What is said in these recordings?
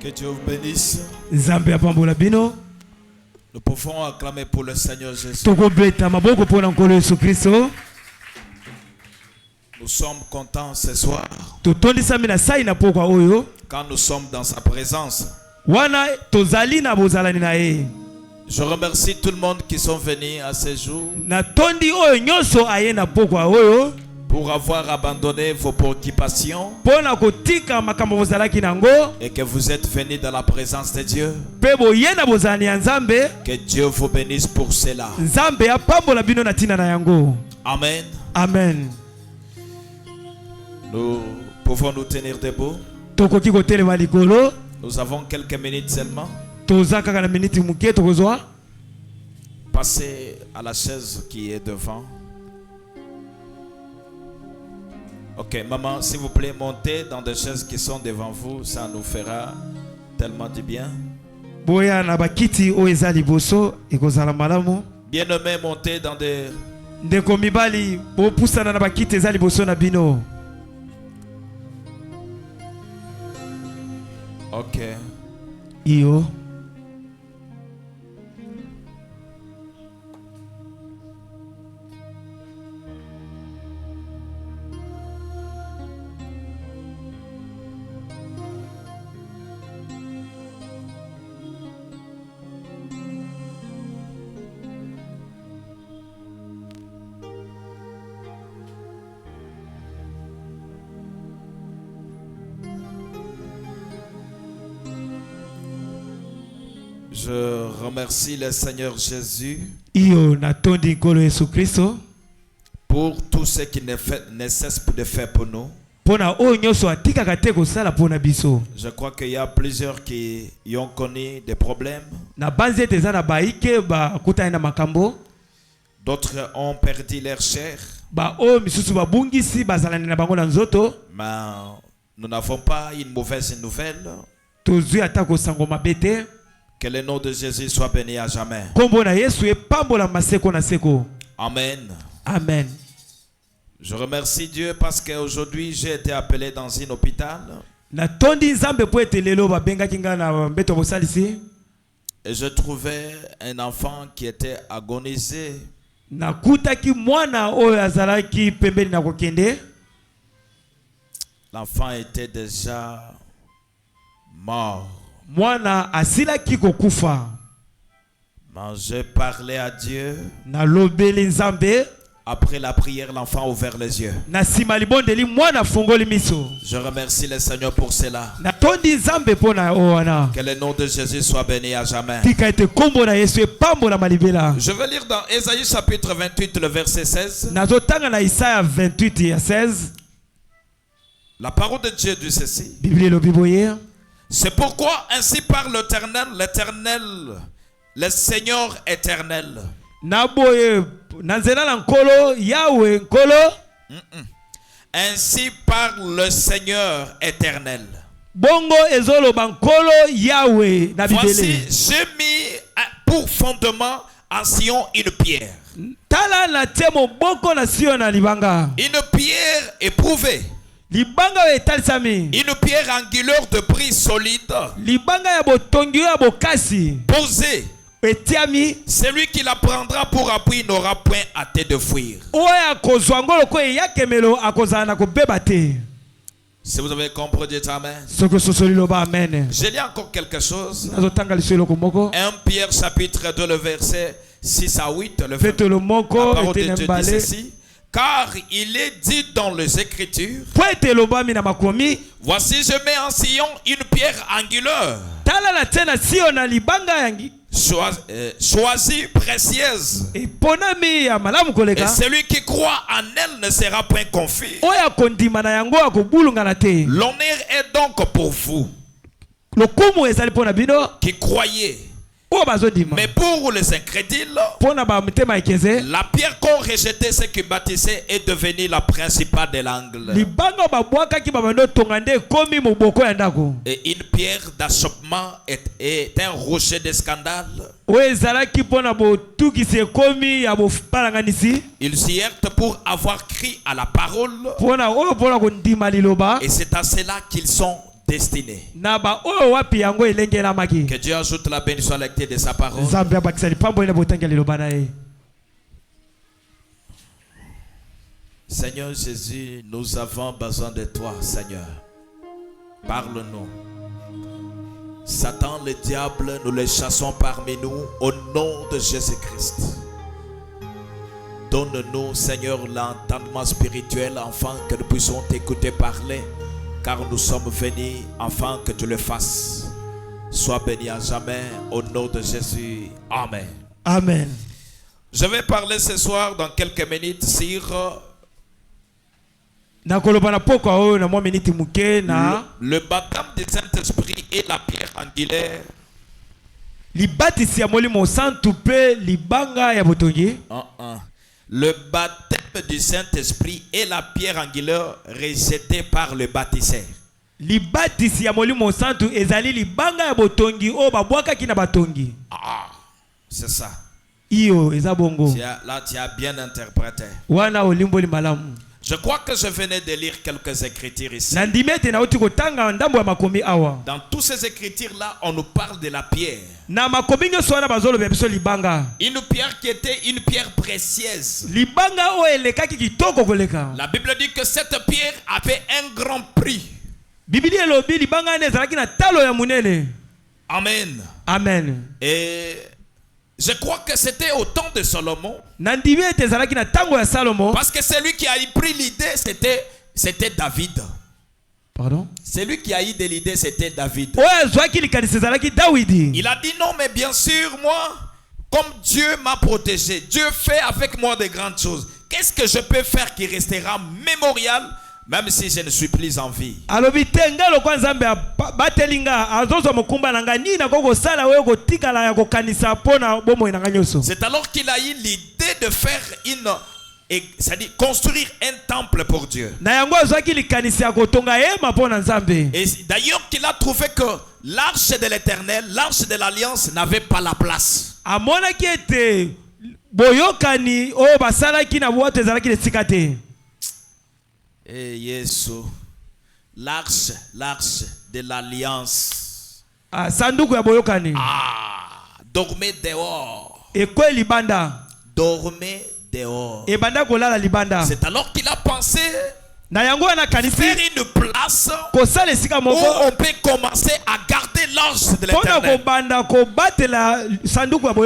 Que Dieu vous bénisse. Nzambe apambola bino. Nous pouvons acclamer pour le Seigneur Jésus. Tokobeta maboko pona nkolo Yesu Kristo. Nous sommes contents ce soir. Totondisa mina sai na pokwa oyo. Quand nous sommes dans sa présence. Wana tozali na bozalani na ye. Je remercie tout le monde qui sont venus à ce jour. Na tondi oyo nyonso aye na pokwa oyo. Pour avoir abandonné vos préoccupations. Pona kotika makambo bozalaki nango. Et que vous êtes venus dans la présence de Dieu. Pebo yena bozalani ya Nzambe. Que Dieu vous bénisse pour cela. Nzambe apambola bino na tina na yango. Amen. Amen. Nous pouvons nous tenir debout. Tokoki kotelema likolo. Nous avons quelques minutes seulement. Toza kaka na minute muke tokozwa. Passez à la chaise qui est devant. Ok, maman, s'il vous plaît, montez dans des chaises qui sont devant vous. Ça nous fera tellement du bien. Boya na bakiti o eza liboso ekozala malamu. Bien-aimés, montez dans des... Ndeko mibali bo pusana na bakiti eza liboso na bino. Ok. Iyo. Je remercie le Seigneur Jésus pour tout ce qu'il ne cesse de faire pour nous. Je crois qu'il y a plusieurs qui y ont connu des problèmes. D'autres ont perdu leur chair. Mais nous n'avons pas une mauvaise nouvelle. Que le nom de Jésus soit béni à jamais. Amen. Amen. Je remercie Dieu parce qu'aujourd'hui j'ai été appelé dans un hôpital. Et je trouvais un enfant qui était agonisé. L'enfant était déjà mort. Mwana asila kiko kufa. J'ai parlé à Dieu. Na lobeli Nzambe. Après la prière, l'enfant a ouvert les yeux. Na simali bondeli mwana fungoli miso. Je remercie le Seigneur pour cela. Na tondi Nzambe pona oana. Que le nom de Jésus soit béni à jamais. Tika ete kombo na Yesu e pambo na malibela. Je vais lire dans Ésaïe chapitre 28 le verset 16. Na zotanga na Isaïa 28 ya 16. La parole de Dieu dit ceci. Bible lo biboye. C'est pourquoi ainsi parle l'Éternel, l'Éternel, le Seigneur éternel. Naboye nanzela na nkolo Yahweh nkolo. Ainsi parle le Seigneur éternel. Bongo ezolo bankolo Yahweh na Bible. Voici, j'ai mis pour fondement en Sion une pierre. Tala na temo boko na Sion na libanga. Une pierre éprouvée. Libanga etalisami. Une pierre angulaire de prix solide. Libanga ya botongi ya bokasi. Posée. Etiami. Celui qui la prendra pour appui n'aura point hâte de fuir. Oya kozwangolo ko yakemelo akozana ko bebate. Si vous avez compris, dites amen. Soko sosoli loba amen. Je lis encore quelque chose. Nazotanga lisolo komoko. 1 Pierre chapitre 2 le verset 6 à 8 le verset le moko la parole de Dieu dit ceci. Car il est dit dans les Écritures. Voici je mets en Sion une pierre angulaire. Choisie précieuse. Et celui qui croit en elle ne sera point confus. L'honneur est donc pour vous qui croyez. Mais pour les incrédules, la pierre qu'ont rejetée ceux qui bâtissaient est devenue la principale de l'angle. Et une pierre d'achoppement est un rocher de scandale. Ils s'y heurtent pour avoir cru à la parole. Et c'est à cela qu'ils sont destinée. Que Dieu ajoute la bénédiction à la lecture de sa parole. Seigneur Jésus, nous avons besoin de toi, Seigneur. Parle-nous. Satan, le diable, nous les chassons parmi nous au nom de Jésus-Christ. Donne-nous, Seigneur, l'entendement spirituel afin que nous puissions t'écouter parler, car nous sommes venus afin que tu le fasses. Sois béni à jamais au nom de Jésus. Amen. Amen. Je vais parler ce soir dans quelques minutes sur le baptême du Saint-Esprit et la pierre angulaire. Le baptême du Saint-Esprit et la pierre angulaire rejetée par le baptiseur. Ah, c'est ça. Là, tu as bien interprété. Je crois que je venais de lire quelques écritures ici. Dans toutes ces écritures-là, on nous parle de la pierre. Une pierre qui était une pierre précieuse. La Bible dit que cette pierre avait un grand prix. Amen. Amen. Et je crois que c'était au temps de Salomon. Parce que celui qui a pris l'idée, c'était David. Pardon? Celui qui a eu de l'idée, c'était David. Il a dit non, mais bien sûr, moi, comme Dieu m'a protégé, Dieu fait avec moi de grandes choses. Qu'est-ce que je peux faire qui restera mémorial, même si je ne suis plus en vie? C'est alors qu'il a eu l'idée de faire c'est-à-dire construire un temple pour Dieu. Et d'ailleurs qu'il a trouvé que l'arche de l'Éternel, l'arche de l'Alliance n'avait pas la place. Et Yesu, l'arche de l'Alliance. Dormez dehors. Dormez dehors. C'est alors qu'il a pensé faire une place où on peut commencer à garder l'arche de l'Éternel.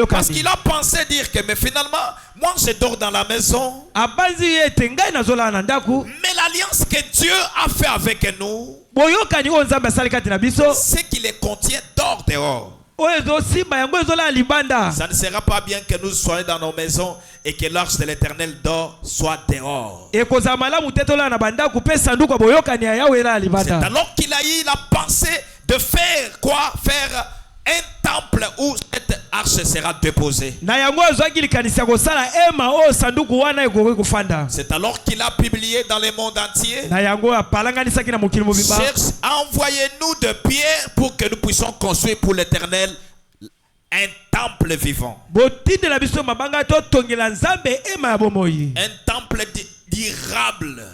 Parce qu'il a pensé dire que mais finalement, moi je dors dans la maison. Mais l'alliance que Dieu a fait avec nous, ce qui les contient dort dehors. Ça ne sera pas bien que nous soyons dans nos maisons et que l'arche de l'Éternel dort soit dehors. C'est alors qu'il a eu la pensée de faire quoi? Faire un temple où cette arche sera déposée. C'est alors qu'il a publié dans le monde entier. Cherche, envoyez-nous de pierres pour que nous puissions construire pour l'Éternel un temple vivant. Un temple durable.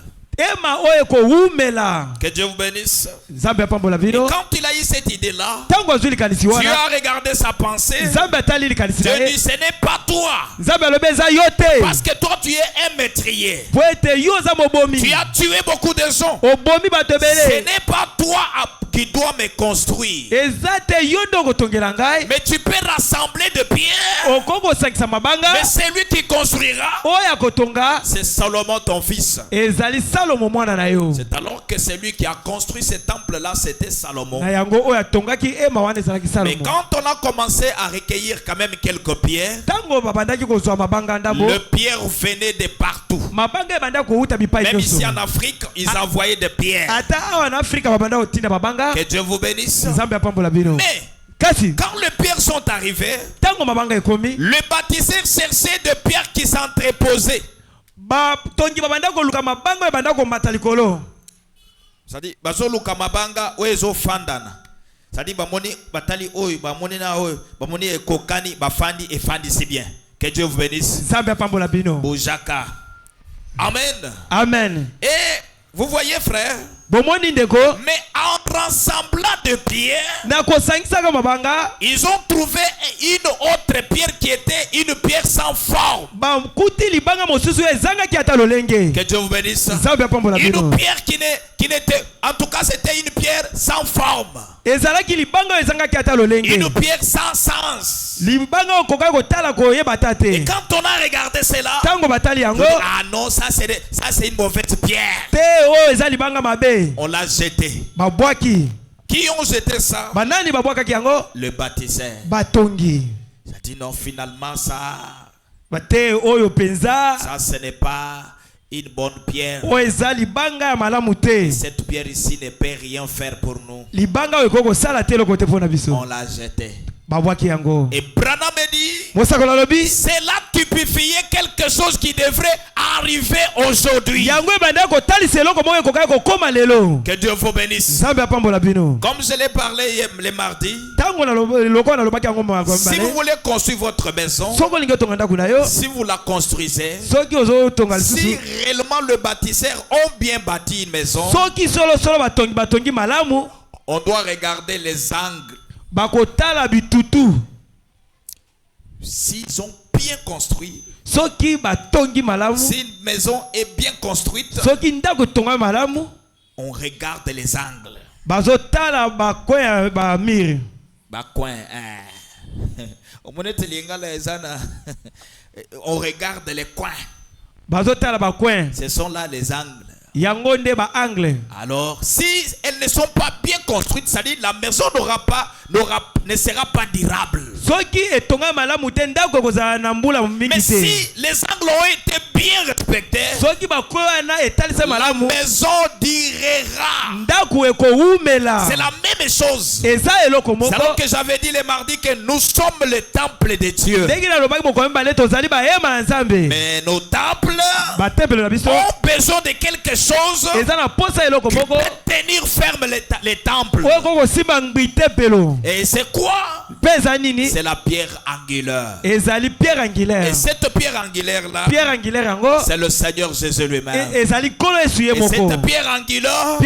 Que Dieu vous bénisse. Et quand il a eu cette idée-là, Dieu a regardé sa pensée. Dieu dit, ce n'est pas toi. Parce que toi, tu es un meurtrier. Tu as tué beaucoup de gens. Ce n'est pas toi qui dois me construire. Mais tu peux rassembler de pierres. Mais celui qui construira, c'est Salomon ton fils. C'est alors que celui qui a construit ce temple-là, c'était Salomon. Mais quand on a commencé à recueillir quand même quelques pierres, les pierres venaient de partout. Même ici en Afrique, ils envoyaient des pierres. Que Dieu vous bénisse. Mais quand les pierres sont arrivées, le bâtisseur cherchait des pierres qui s'entreposaient. C'est-à-dire, bazoluka mabanga oezo fandana. C'est-à-dire, bamoni batali oy, bamoni na oy, bamoni ekokani, bafandi et fandi si bien. Que Dieu vous bénisse. Boujaka. Amen. Amen. Et vous voyez, frère, Mais en rassemblant de pierres, ils ont trouvé une autre pierre qui était une pierre sans forme. Que Dieu vous bénisse. Une pierre qui n'était, en tout cas c'était une pierre sans forme. Une pierre sans sens. Et quand on a regardé cela, ah non, ça c'est une mauvaise pierre. On l'a jeté. Qui ont jeté ça? Le bâtisseur. J'ai dit non, finalement ça ce n'est pas une bonne pierre. Cette pierre ici ne peut rien faire pour nous. On l'a jeté. Et Branham dit, c'est là typifié quelque chose qui devrait arriver aujourd'hui. Que Dieu vous bénisse. Comme je l'ai parlé le mardi, si vous voulez construire votre maison, si vous la construisez, si réellement le bâtisseur ont bien bâti une maison, on doit regarder les angles. S'ils ont bien construit, si une maison est bien construite, on regarde les angles. On regarde les coins. Ce sont là les angles. Alors, si elles ne sont pas bien construites, c'est-à-dire la maison ne sera pas durable. Mais si les angles ont été bien respectés, la maison durera. C'est la même chose. C'est alors que j'avais dit le mardi que nous sommes le temple de Dieu. Mais nos temples ont besoin de quelque chose qui peut tenir ferme les temples. Et c'est quoi? C'est la pierre angulaire. Et cette pierre angulaire là, c'est le Seigneur Jésus lui-même. Et cette pierre angulaire,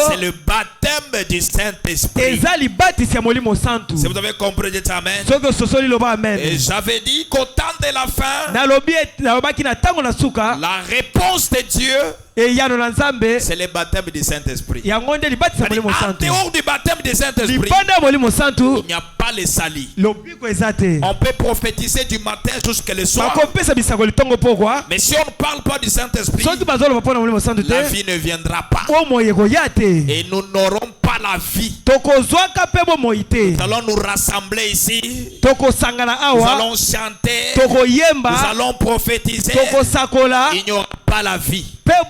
c'est le baptême du Saint-Esprit. Si vous avez compris, dites Amen. Et j'avais dit qu'au temps de la fin, la réponse de Dieu, c'est le baptême du Saint-Esprit. En dehors du baptême du Saint-Esprit, il n'y a pas les salis. On peut prophétiser du matin jusqu'à le soir. Mais si on ne parle pas du Saint-Esprit, la vie ne viendra pas. Et nous n'aurons pas la vie. Nous allons nous rassembler ici. Nous allons chanter. Nous allons prophétiser. Il n'y aura pas la vie. La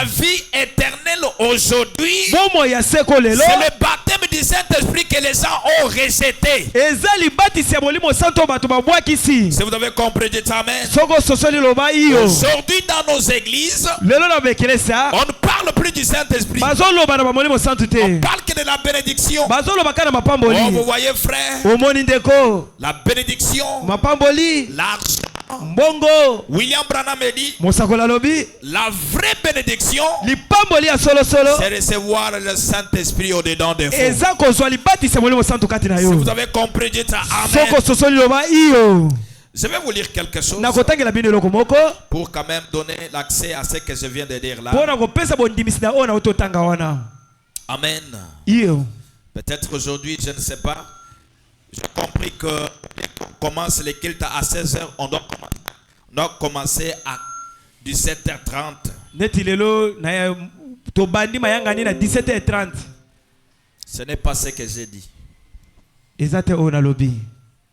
vie éternelle aujourd'hui, c'est le baptême du Saint-Esprit que les gens ont rejeté. Si vous avez compris, dites Amen. Aujourd'hui dans nos églises, on ne parle plus du Saint-Esprit. On parle que de la bénédiction. Oh, vous voyez frère, la bénédiction, l'argent. William Branham dit, la vraie bénédiction, c'est recevoir le Saint-Esprit au-dedans de vous. Si vous avez compris, dites Amen. Je vais vous lire quelque chose pour quand même donner l'accès à ce que je viens de dire là. Amen. Peut-être aujourd'hui, je ne sais pas. J'ai compris que on commence les cultes à 16h. On doit commencer à 17h30. Ce n'est pas ce que j'ai dit.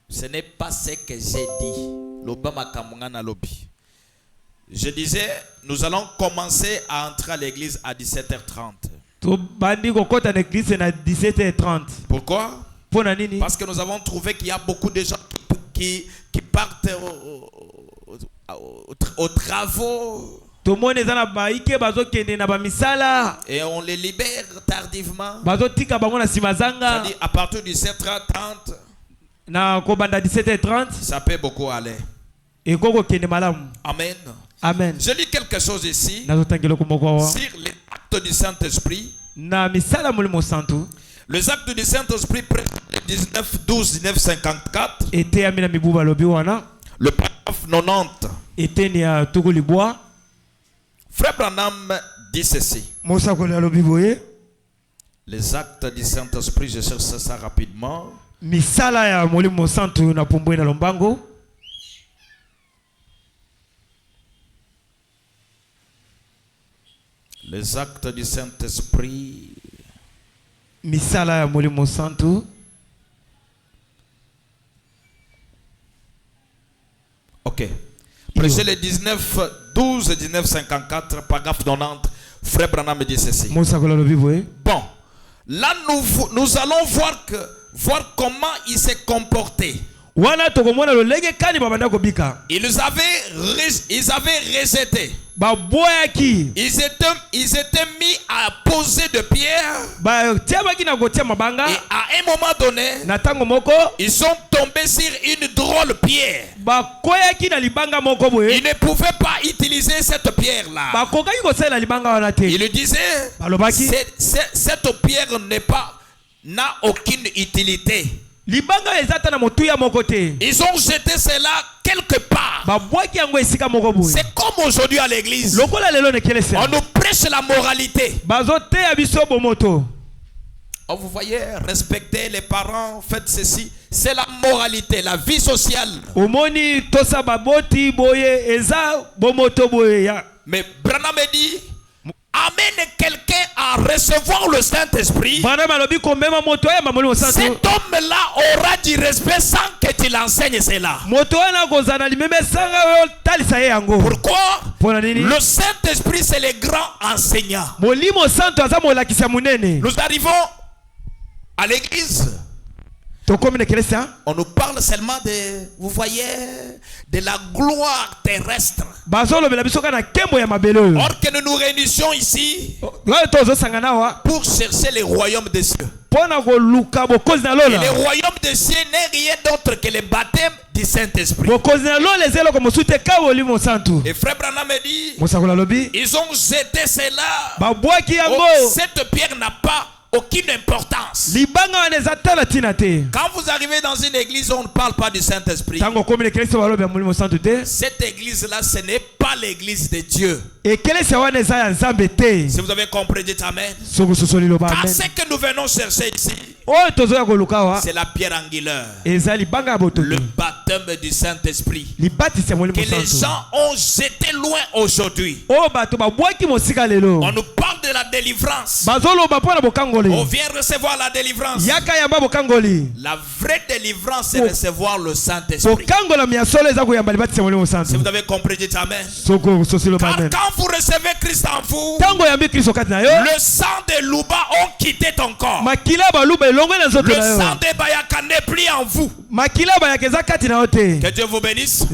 Ce n'est pas ce que j'ai dit. Je disais, nous allons commencer à entrer à l'église à 17h30. Pourquoi? Parce que nous avons trouvé qu'il y a beaucoup de gens qui partent aux travaux. Et on les libère tardivement. C'est-à-dire à partir de 17h30. Ça peut beaucoup aller. Amen. Amen. Je lis quelque chose ici sur les actes actes du Saint-Esprit. Na misala mulimo santu. Les actes du Saint-Esprit 19 12 19 54. Était amina mibuba lobi wana. Le paragraphe 90. Était ni a Togolibois. Frère Branham dit ceci. Mosa kola lobi boye. Les actes du Saint-Esprit, je cherche ça rapidement. Misala ya mulimo santu na pumbwe na lombango. Les actes du Saint-Esprit. Misala ya mulimo santu. Ok. Prêchez le 19, 12, 19, 54, paragraphe 90. Frère Branham me dit ceci. Bon. Là, nous allons voir comment il s'est comporté. Ils avaient rejeté. Ils étaient mis à poser de pierre. Et à un moment donné, ils sont tombés sur une drôle pierre. Ils ne pouvaient pas utiliser cette pierre-là. Ils disaient, cette pierre n'a aucune utilité. Ils ont jeté cela quelque part. C'est comme aujourd'hui à l'église. On nous prêche la moralité. Oh, vous voyez, respectez les parents, faites ceci. C'est la moralité, la vie sociale. Mais Branham dit, amène quelqu'un à recevoir le Saint-Esprit. Cet homme-là aura du respect sans que tu l'enseignes cela. Pourquoi? Le Saint-Esprit, c'est le grand enseignant. Nous arrivons à l'église. On nous parle seulement de, vous voyez, de la gloire terrestre. Or que nous nous réunissions ici pour chercher le royaume des cieux. Et le royaume des cieux n'est rien d'autre que le baptême du Saint-Esprit. Et Frère Branham me dit, ils ont jeté cela. Cette pierre n'a pas aucune importance. Quand vous arrivez dans une église, on ne parle pas du Saint-Esprit. Cette église-là, ce n'est pas l'église de Dieu. Si vous avez compris, dites Amen. Car ce que nous venons chercher ici, c'est la pierre angulaire. Le baptême du Saint-Esprit que les gens ont jeté loin aujourd'hui. On nous parle de la délivrance. On vient recevoir la délivrance. La vraie délivrance, c'est recevoir le Saint-Esprit. Si vous avez compris, dites Amen. Car quand vous recevez Christ en vous, le sang de Louba ont quitté ton corps. Le sang de Bayaka n'est plus en vous. Que Dieu vous bénisse. Toi,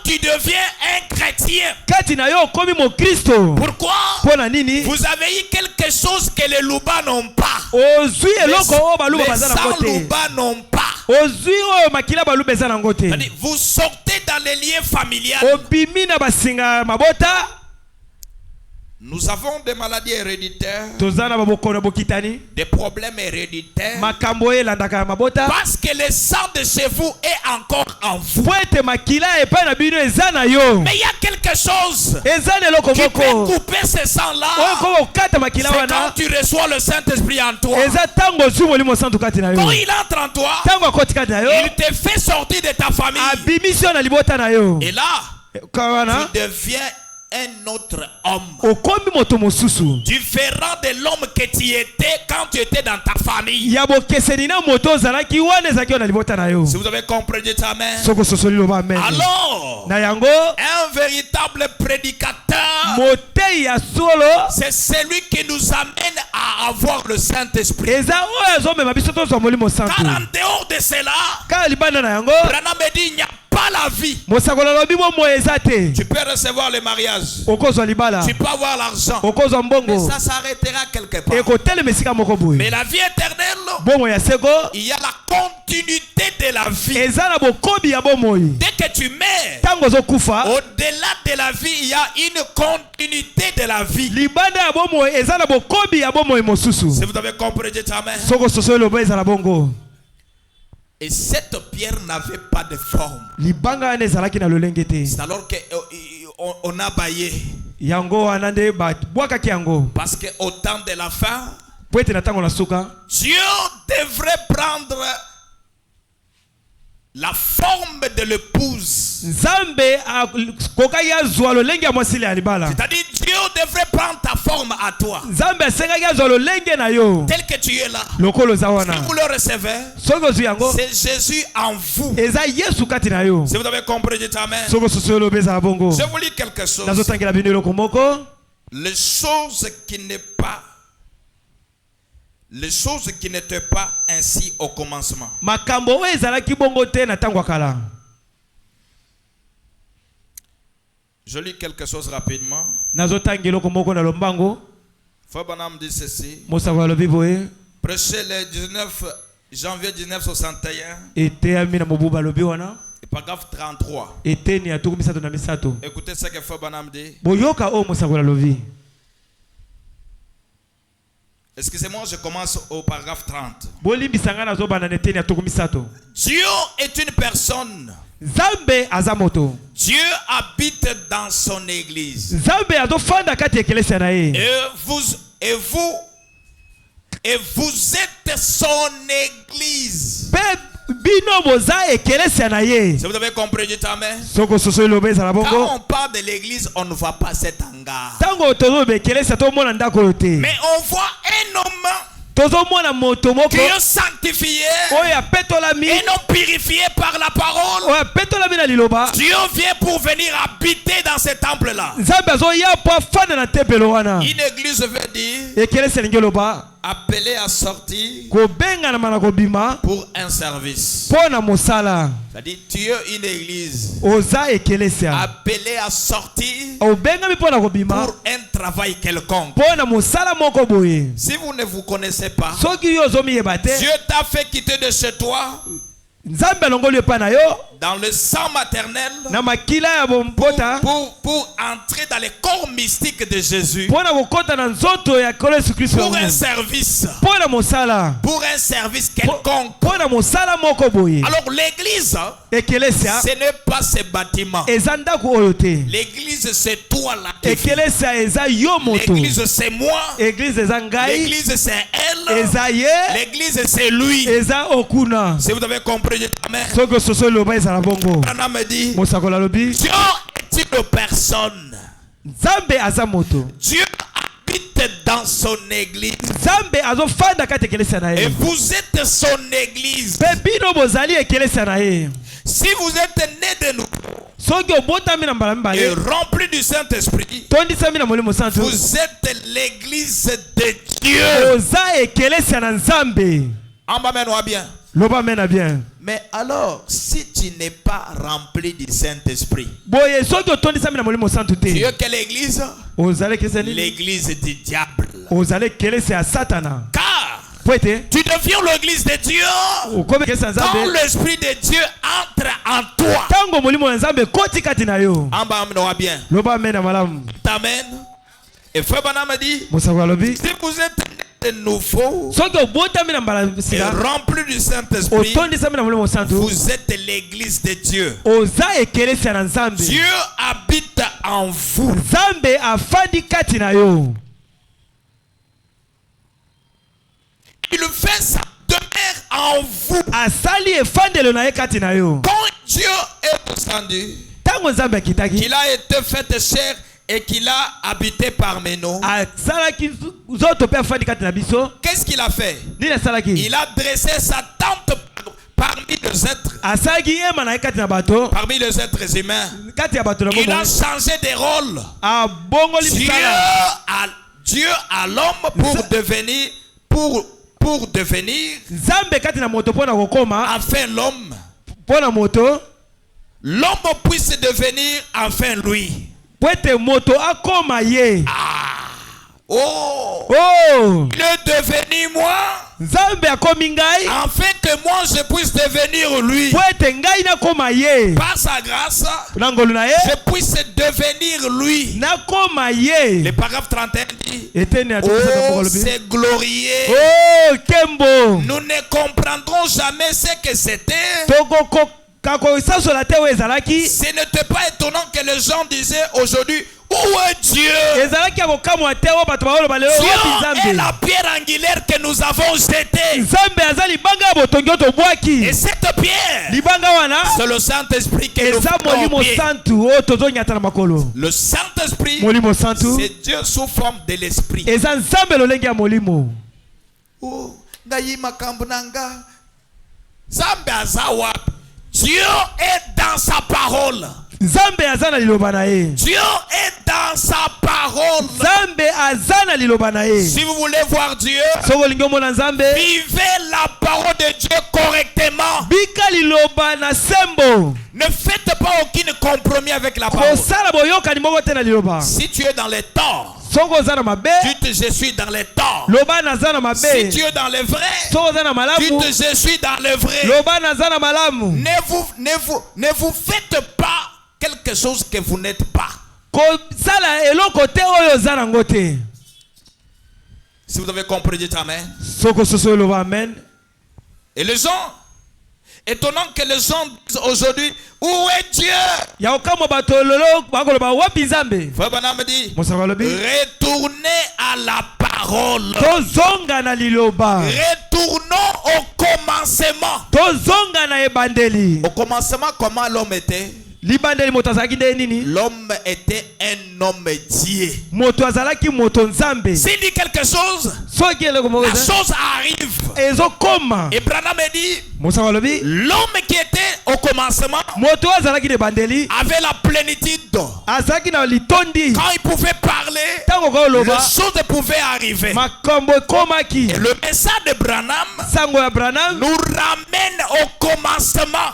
tu deviens un chrétien. Pourquoi? Vous avez eu quelque chose que les Louba n'ont pas. Les sans Louba n'ont pas. Vous sortez dans les liens familiales. Nous avons des maladies héréditaires, des problèmes héréditaires, parce que le sang de chez vous est encore en vous. Mais il y a quelque chose qui peut couper ce sang-là. C'est quand tu reçois le Saint-Esprit en toi. Quand il entre en toi, il te fait sortir de ta famille. Et là, tu deviens un autre homme, différent de l'homme que tu étais quand tu étais dans ta famille. Si vous avez compris, dites Amen. Alors, un véritable prédicateur, c'est celui qui nous amène à avoir le Saint-Esprit. Car en dehors de cela, Branham me dit, il n'y a pas la vie. Tu peux recevoir le mariage. Tu peux avoir l'argent. Mais ça s'arrêtera quelque part. Mais la vie éternelle, il y a la continuité de la vie. Dès que tu meurs, au-delà de la vie, il y a une continuité de la vie. Si vous avez compris, dites amen. Et cette pierre n'avait pas de forme. C'est alors qu'on a baillé. Parce qu'au temps de la fin, Dieu devrait prendre la forme de l'épouse. C'est-à-dire Dieu devrait prendre ta forme à toi. Tel que tu es là. Si vous le recevez, c'est Jésus en vous. Si vous avez compris, dites amen. Je vous lis quelque chose. Les choses qui n'étaient pas ainsi au commencement. Je lis quelque chose rapidement. Frère Branham dit ceci. Prêché le 19 janvier 1961. Paragraphe 33. Écoutez ce que Frère Branham dit. Excusez-moi, je commence au paragraphe 30. Dieu est une personne. Dieu habite dans son église. Et vous êtes son église. Si vous avez compris, dites amen. Quand on parle de l'église, on ne voit pas cet hangar. Mais on voit un homme qui est sanctifié et non purifié par la parole. Dieu vient pour venir habiter dans ce temple-là. Une église veut dire appelé à sortir pour un service. C'est-à-dire tu es une église appelée à sortir pour un travail quelconque. Si vous ne vous connaissez pas, Dieu t'a fait quitter de chez toi dans le sang maternel pour entrer dans les corps mystiques de Jésus, pour un service quelconque. Alors l'église, ce n'est pas ce bâtiment. L'église c'est toi là. L'église c'est moi. L'église c'est elle. L'église c'est lui. Si vous avez compris, amen. Anna me dit, Dieu est une personne. Dieu habite dans son église. Et vous êtes son église. Si vous êtes né de nouveau et rempli du Saint-Esprit, vous êtes l'église de Dieu. Amène-moi bien. Mais alors, si tu n'es pas rempli du Saint-Esprit, tu es quelle église? L'église du diable. Car tu deviens l'église de Dieu quand l'Esprit de Dieu entre en toi. Amène-moi bien. Amen. Et Frère Branham me dit, si vous êtes nouveau et rempli du Saint-Esprit, vous êtes l'église de Dieu. Dieu habite en vous. Il fait sa demeure en vous. Quand Dieu est descendu, qu'il a été fait chair et qu'il a habité parmi nous, qu'est-ce qu'il a fait? Il a dressé sa tente parmi les êtres, parmi les êtres humains. Il a changé de rôle. Dieu à l'homme pour devenir a fait l'homme l'homme puisse devenir enfin lui. Oh, il est devenu moi, afin que moi je puisse devenir lui. Par sa grâce, je puisse devenir lui. Le paragraphe 31 dit: oh, c'est glorieux. Nous ne comprendrons jamais ce que c'était. Ce n'était pas étonnant que les gens disaient aujourd'hui: où est Dieu? Dieu est la pierre angulaire que nous avons jetée. Et cette pierre, c'est le Saint-Esprit que nous faisons pied. Le Saint-Esprit, c'est Dieu sous forme de l'Esprit. Dieu est dans sa parole. Dieu est dans sa parole. Si vous voulez voir Dieu, vivez la parole de Dieu correctement. Ne faites pas aucun compromis avec la parole. Si tu es dans les torts, dites: je suis dans les torts. Si tu es dans les vrais, dites: je suis dans les vrais. Ne vous faites pas quelque chose que vous n'êtes pas. Si vous avez compris, dites amen. Et les gens, étonnant que les gens disent aujourd'hui: où est Dieu? Frère Branham dit: retournez à la parole. Retournons au commencement. Au commencement, comment l'homme était? L'homme était un homme Dieu. S'il dit quelque chose, la chose arrive. Et Branham dit: l'homme qui était au commencement avait la plénitude. Quand il pouvait parler, les choses pouvaient arriver. Et le message de Branham nous ramène au commencement,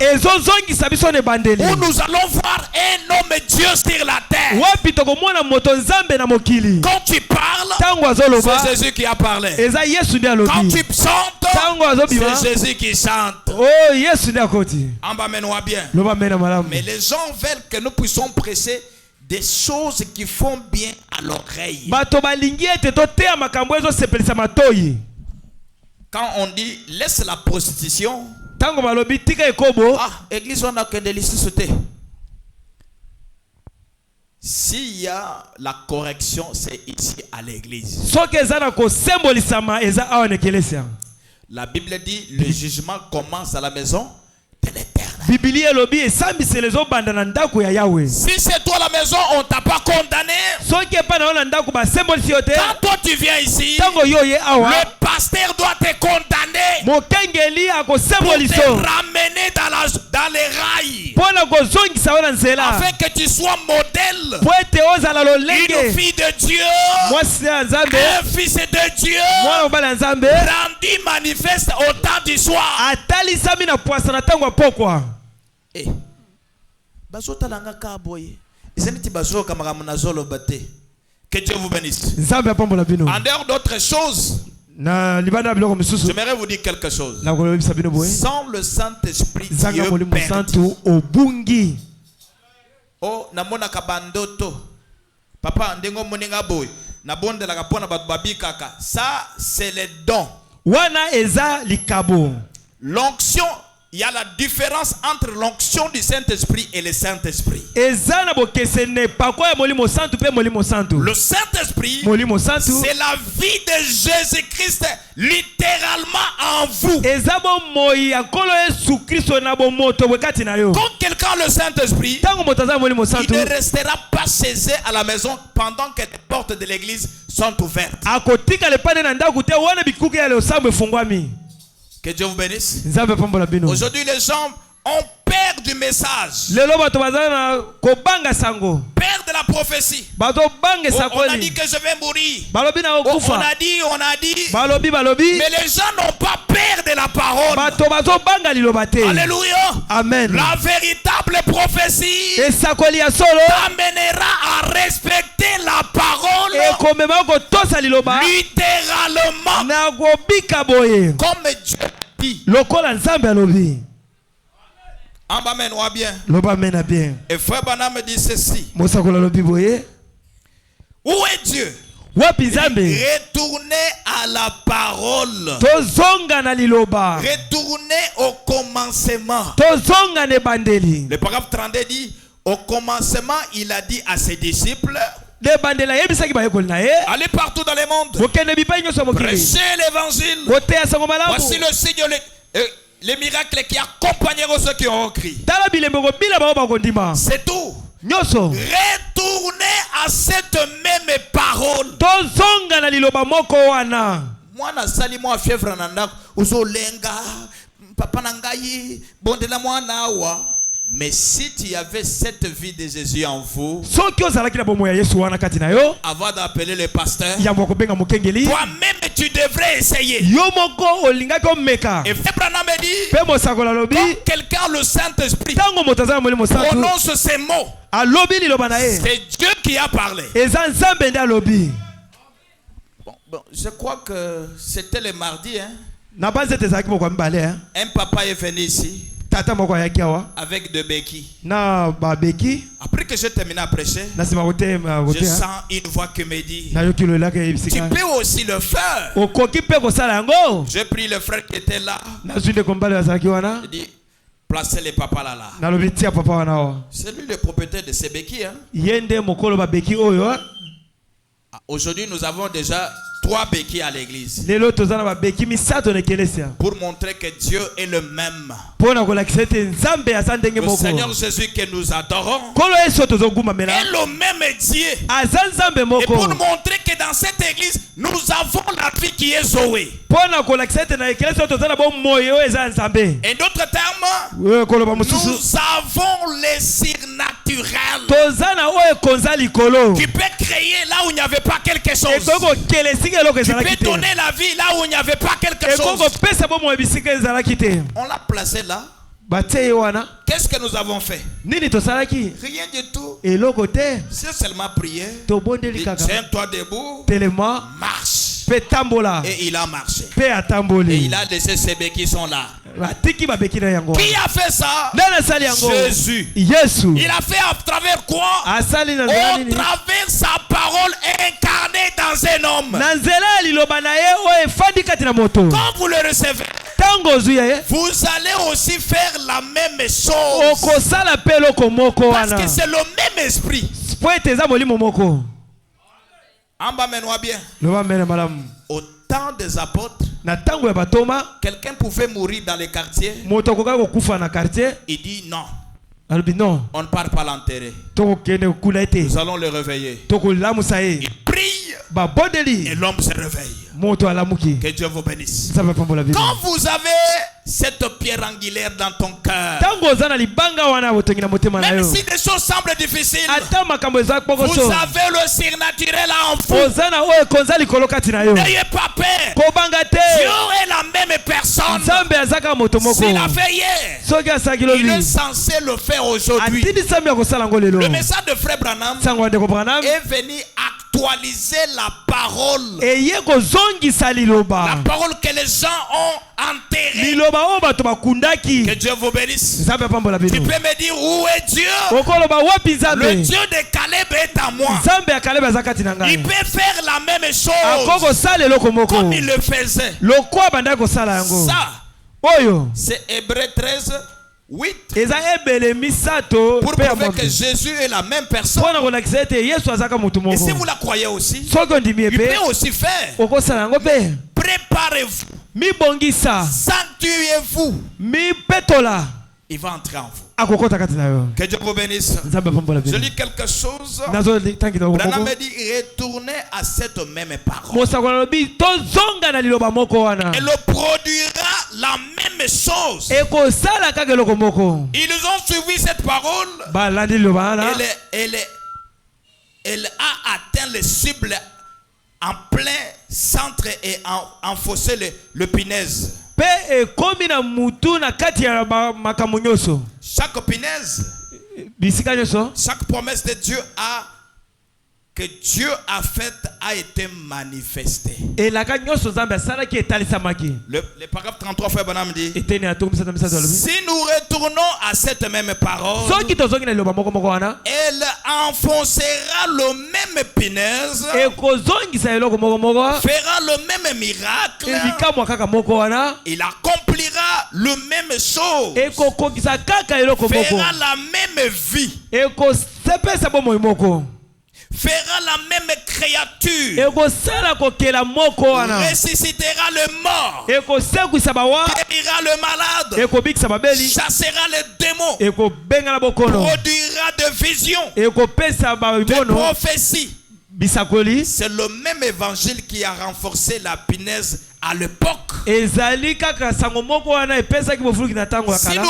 où nous allons voir un homme Dieu sur la terre. Quand tu parles, c'est Jésus qui a parlé. Quand tu chantes, c'est Jésus qui chante. Emmène-moi bien. Mais les gens veulent que nous puissions prêcher des choses qui font bien à l'oreille. Quand on dit laisse la prostitution, église on a que des lycées. S'il y a la correction, c'est ici à l'église. La Bible dit: le jugement commence à la maison de l'Éternel. Si c'est toi la maison, on ne t'a pas condamné. Quand toi tu viens ici, le pasteur doit te condamner pour te ramener dans les rails, afin que tu sois modèle, une fille de Dieu, un fils de Dieu, rendu manifeste au temps du soir. Que Dieu vous bénisse. En dehors d'autres choses, j'aimerais vous dire quelque chose. Sans le Saint-Esprit, Dieu perd. Oh, namona kabandoto. Papa, ndengo moninga boy. Nabonde la kapona babi kaka. Ça, c'est le don. L'onction. Il y a la différence entre l'onction du Saint-Esprit et le Saint-Esprit. Le Saint-Esprit, c'est la vie de Jésus-Christ littéralement en vous. Quand quelqu'un a le Saint-Esprit, il ne restera pas cessé à la maison pendant que les portes de l'église sont ouvertes. Que Dieu vous bénisse. Aujourd'hui, les gens ont peur du message, peur de la prophétie. On a dit que je vais mourir. On a dit. Mais les gens n'ont pas peur de la parole. Alléluia. Amen. La véritable prophétie t'amènera à respecter la parole littéralement comme Dieu dit. Amen, bien. Et frère Branham me dit ceci. Où est Dieu? Retournez à la parole. Retournez au commencement. Le paragraphe 32 dit, au commencement, il a dit à ses disciples, allez partout dans le monde, prêchez l'évangile. Voici le signe, les miracles qui accompagneront ceux qui auront crié. C'est tout. Retournez à cette même parole. Moi na sali moi fièvre nanda uzolenga papa nangai bondela moi nawa. Mais si tu avais cette vie de Jésus en vous, avant d'appeler le pasteur, toi-même tu devrais essayer. Et Frère Branham me dit, quand quelqu'un le Saint-Esprit prononce ces mots, c'est Dieu qui a parlé. Bon, je crois que c'était le mardi. Un papa est venu ici avec deux béquilles. Après que j'ai terminé à prêcher, je sens une voix qui me dit, tu peux aussi le faire. J'ai pris le frère qui était là. Il dit, placez les papas là. C'est lui le propriétaire de ces béquilles. Aujourd'hui, nous avons déjà 3 béquilles à l'église. Pour montrer que Dieu est le même. Le Seigneur Jésus que nous adorons est le même Dieu. Et pour montrer que dans cette église, nous avons la vie qui est Zoé. En d'autres termes, nous avons les surnaturels qui peut créer là où il n'y avait pas quelque chose. Tu peux donner la vie là où il n'y avait pas quelque chose. On l'a placé là. Qu'est-ce que nous avons fait? Rien du tout. C'est seulement prier. Tiens-toi debout. Marche. Et il a marché. Et il a laissé ses béquilles qui sont là. Qui a fait ça? Jésus. Il a fait à travers quoi? Au travers sa parole incarnée dans un homme. Quand vous le recevez, vous allez aussi faire la même chose. Parce que c'est le même esprit. Embamenez-moi bien. Au temps des apôtres, quelqu'un pouvait mourir dans les quartiers. Il dit non. On ne part pas l'enterrer. Nous allons le réveiller. Il prie et l'homme se réveille. Que Dieu vous bénisse. Quand vous avez cette pierre angulaire dans ton cœur, même si des choses semblent difficiles, vous avez le surnaturel en vous. N'ayez pas peur. Dieu est la même personne. S'il a fait hier, il est censé le faire aujourd'hui. Le message de Frère Branham est venu actualiser la parole. La parole que les gens ont enterrée. Que Dieu vous bénisse. Tu peux me dire où est Dieu? Le Dieu de Caleb est à moi. Il peut faire la même chose comme il le faisait. Ça, c'est Hébreux 13. 8. Pour prouver que Jésus est la même personne. Et si vous la croyez aussi, il peut aussi faire. Préparez-vous. Sanctuez-vous. Il va entrer en vous. Que Dieu vous bénisse. Je lis quelque chose. Branham me dit retournez à cette même parole. Elle produira la même chose. Ils ont suivi cette parole. Elle a atteint les cibles en plein centre et en fossé le Pinèze. Chaque punaise, chaque promesse de Dieu que Dieu a faite a été manifestée. Le paragraphe 33, frère Branham dit, si nous retournons à cette même parole, elle enfoncera le même punaise, fera le même miracle, il accomplira le même chose, fera la même vie, fera la même créature, ressuscitera le mort, guérira le malade, chassera les démons, produira des visions, des prophéties. C'est le même évangile qui a renforcé la punaise à l'époque. Si nous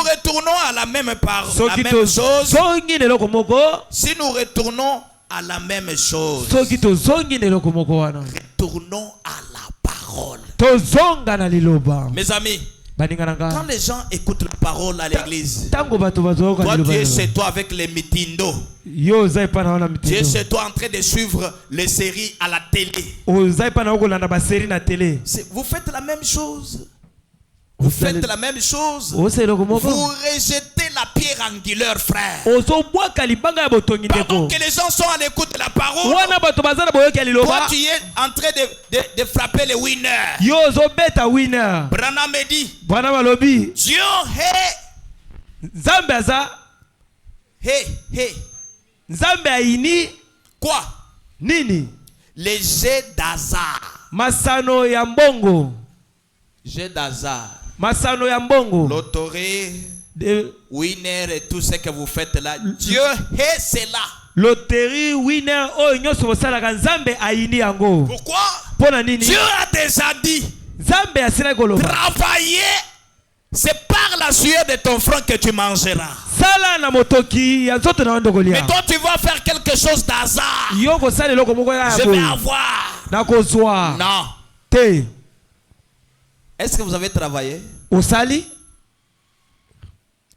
retournons à la même parole, si nous retournons à la même chose, retournons à la parole. Mes amis, quand les gens écoutent la parole à l'église, toi tu es chez toi avec les mitindo, tu es chez toi en train de suivre les séries à la télé, vous faites la même chose. Vous faites la même chose. Vous rejetez la pierre angulaire, frère. Pendant que les gens sont à l'écoute de la parole, toi tu es en train de frapper les winners. Branham dit, Dieu quoi? Nini? Les jets d'hasard. Masano ya mbongo. Jets d'hasard. Masano ya mbongo. Loterie, winner et tout ce que vous faites là. Dieu est cela. Loterie, winner, oh nyoso bosala nzambe aini yango. Pourquoi? Dieu a déjà dit. Nzambe asina koloba. Travailler, c'est par la sueur de ton front que tu mangeras. Sala na motoki ya nzoto na ndokolia. Mais toi tu vas faire quelque chose d'hasard. Yoko sala loko moko ya. Je vais avoir. Na kozwa. Non. Te. Est-ce que vous avez travaillé? Au sali?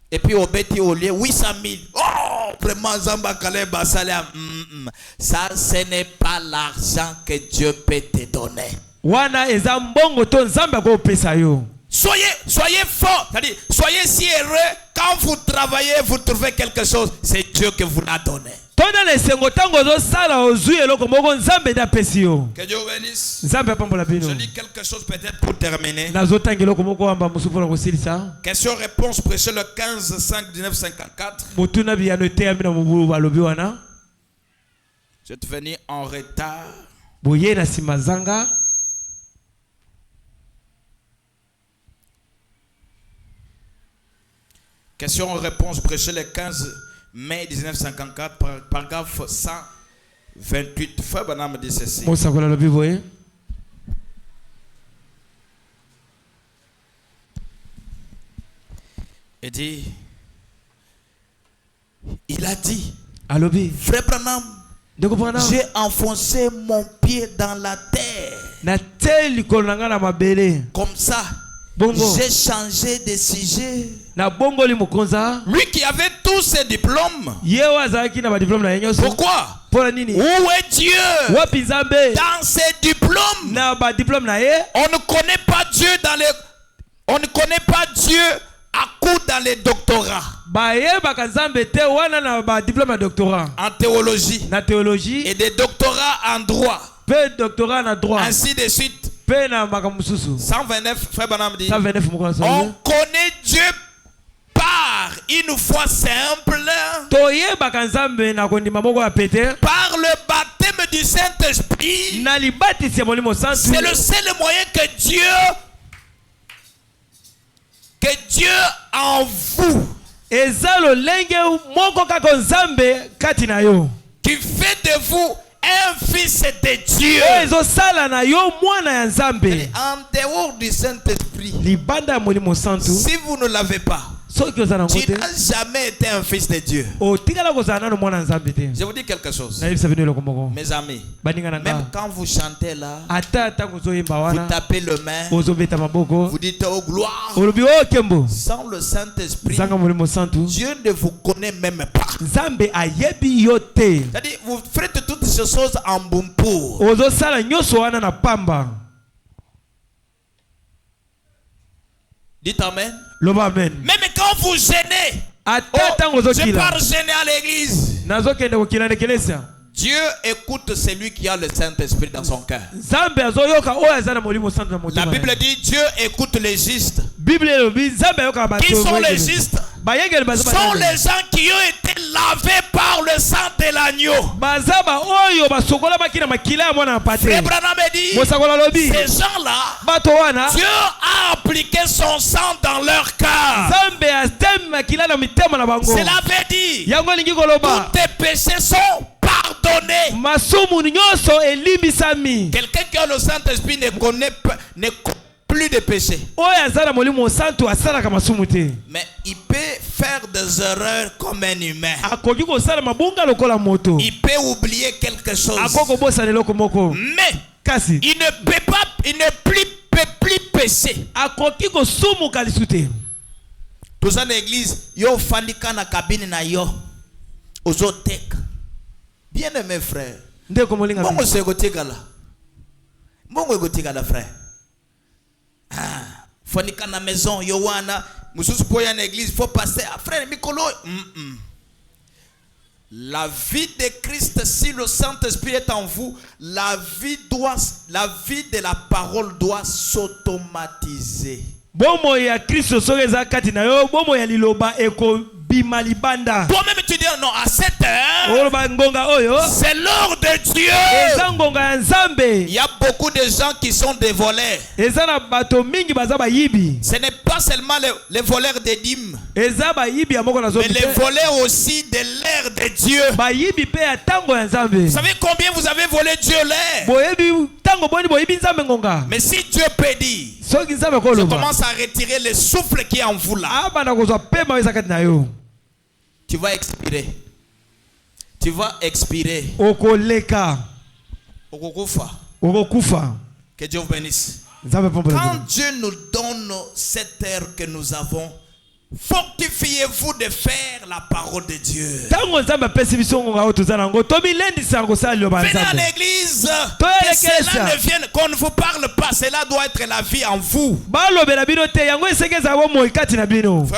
Et puis au bêti au lieu 800 000. Oh, vraiment Zamba Kaleba Salam. Ça, ce n'est pas l'argent que Dieu peut te donner. Wana ezambongo to nzamba ko pesa yo. Soyez fort, c'est-à-dire soyez si heureux quand vous travaillez, vous trouvez quelque chose, c'est Dieu qui vous l'a donné. Que Dieu bénisse. Je lis quelque chose peut-être pour terminer. Question-réponse prêchée le 15/5/1954. Je suis venu en retard. Question-réponse prêchée le 15 mai 1954, paragraphe 128. Frère Branham dit ceci. Il dit, il a dit, Frère Branham, j'ai enfoncé mon pied dans la terre. Comme ça, j'ai changé de sujet. Lui qui avait tous ses diplômes. Pourquoi? Où est Dieu? Dans ses diplômes. On ne connaît pas Dieu on ne connaît pas Dieu à coup dans les doctorats. En théologie. Et des doctorats en droit. Ainsi de suite. 129, Frère Branham dit, on connaît Dieu par une foi simple, par le baptême du Saint-Esprit. C'est le seul moyen que Dieu en vous, qui fait de vous un fils de Dieu. En dehors du Saint-Esprit, si vous ne l'avez pas, Tu n'as jamais été un fils de Dieu. Je vous dis quelque chose. Mes amis, même quand vous chantez là, vous tapez le main, vous dites oh gloire. Sans le Saint-Esprit, Dieu ne vous connaît même pas. C'est-à-dire, vous faites toutes ces choses en bumpo. Dites amen. Même quand vous gênez, je pars gêner à l'église. Dieu écoute celui qui a le Saint-Esprit dans son cœur. La Bible dit Dieu écoute les justes. Qui sont les justes? Sont les gens qui ont été lavés par le sang de l'agneau. Frère Branham dit, ces gens-là, Dieu a appliqué son sang dans leur cœur. Cela veut dire tous tes péchés sont pardonnés. Quelqu'un qui a le Saint-Esprit ne connaît plus de péché. Mais il peut faire des erreurs comme un humain. Il peut oublier quelque chose. Mais il ne peut pas, il ne peut plus pécher. Tous en église, yo fandika na cabine na yo. Ozotek. Bien aimé frère. Mongo segotikala. Mongo gotikala frère. Fandika na maison yo wana. Mususu poya na église, faut passer. Frère Mikolo. La vie de Christ, si le Saint-Esprit est en vous, la vie de la parole doit s'automatiser. Bomo ya Kristo sogeza kati na yo, bomo ya liloba eko bimalibanda. Toi-même tu dis non à cette heure. C'est l'heure de Dieu. Il y a beaucoup de gens qui sont des voleurs. Ce n'est pas seulement les voleurs des dîmes, mais les voleurs aussi de l'air de Dieu. Vous savez combien vous avez volé Dieu l'air? Mais si Dieu peut dire, je commence à retirer le souffle qui est en vous là, tu vas expirer. Tu vas expirer. Que Dieu vous bénisse. Quand Dieu nous donne cette heure que nous avons, fortifiez-vous de faire la parole de Dieu. Venez à l'église. Que cela ne vienne, qu'on ne vous parle pas. Cela doit être la vie en vous. Frère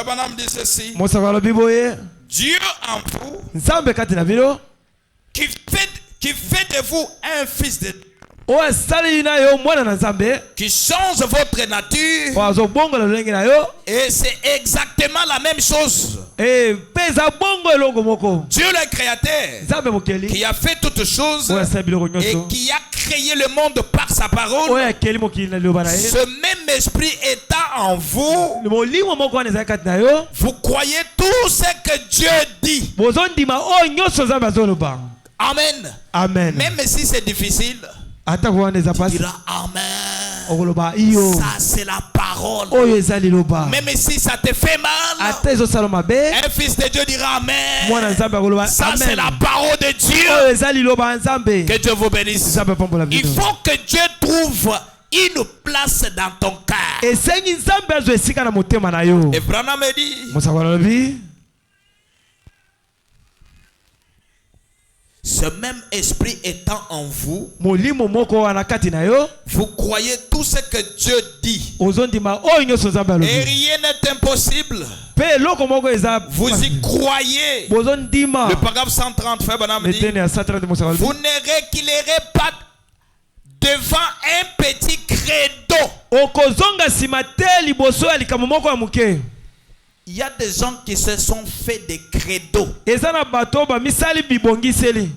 Branham dit ceci. Dieu en vous qui fait de vous un fils de Dieu, qui change votre nature, et c'est exactement la même chose. Dieu le créateur qui a fait toutes choses et qui a créé le monde par sa parole, ce même esprit étant en vous, vous croyez tout ce que Dieu dit. Amen. Amen. Même si c'est difficile, tu diras Amen. Ça c'est la parole. Même si ça te fait mal, un fils de Dieu dira Amen. Ça c'est la parole de Dieu. Que Dieu vous bénisse. Il faut que Dieu trouve une place dans ton cœur. Et Branham me dit, ce même esprit étant en vous, vous croyez tout ce que Dieu dit. Et rien n'est impossible. Vous y croyez. Le paragraphe 130, Frère Branham dit, vous ne reculerez pas devant un petit credo. Il y a des gens qui se sont fait des credos.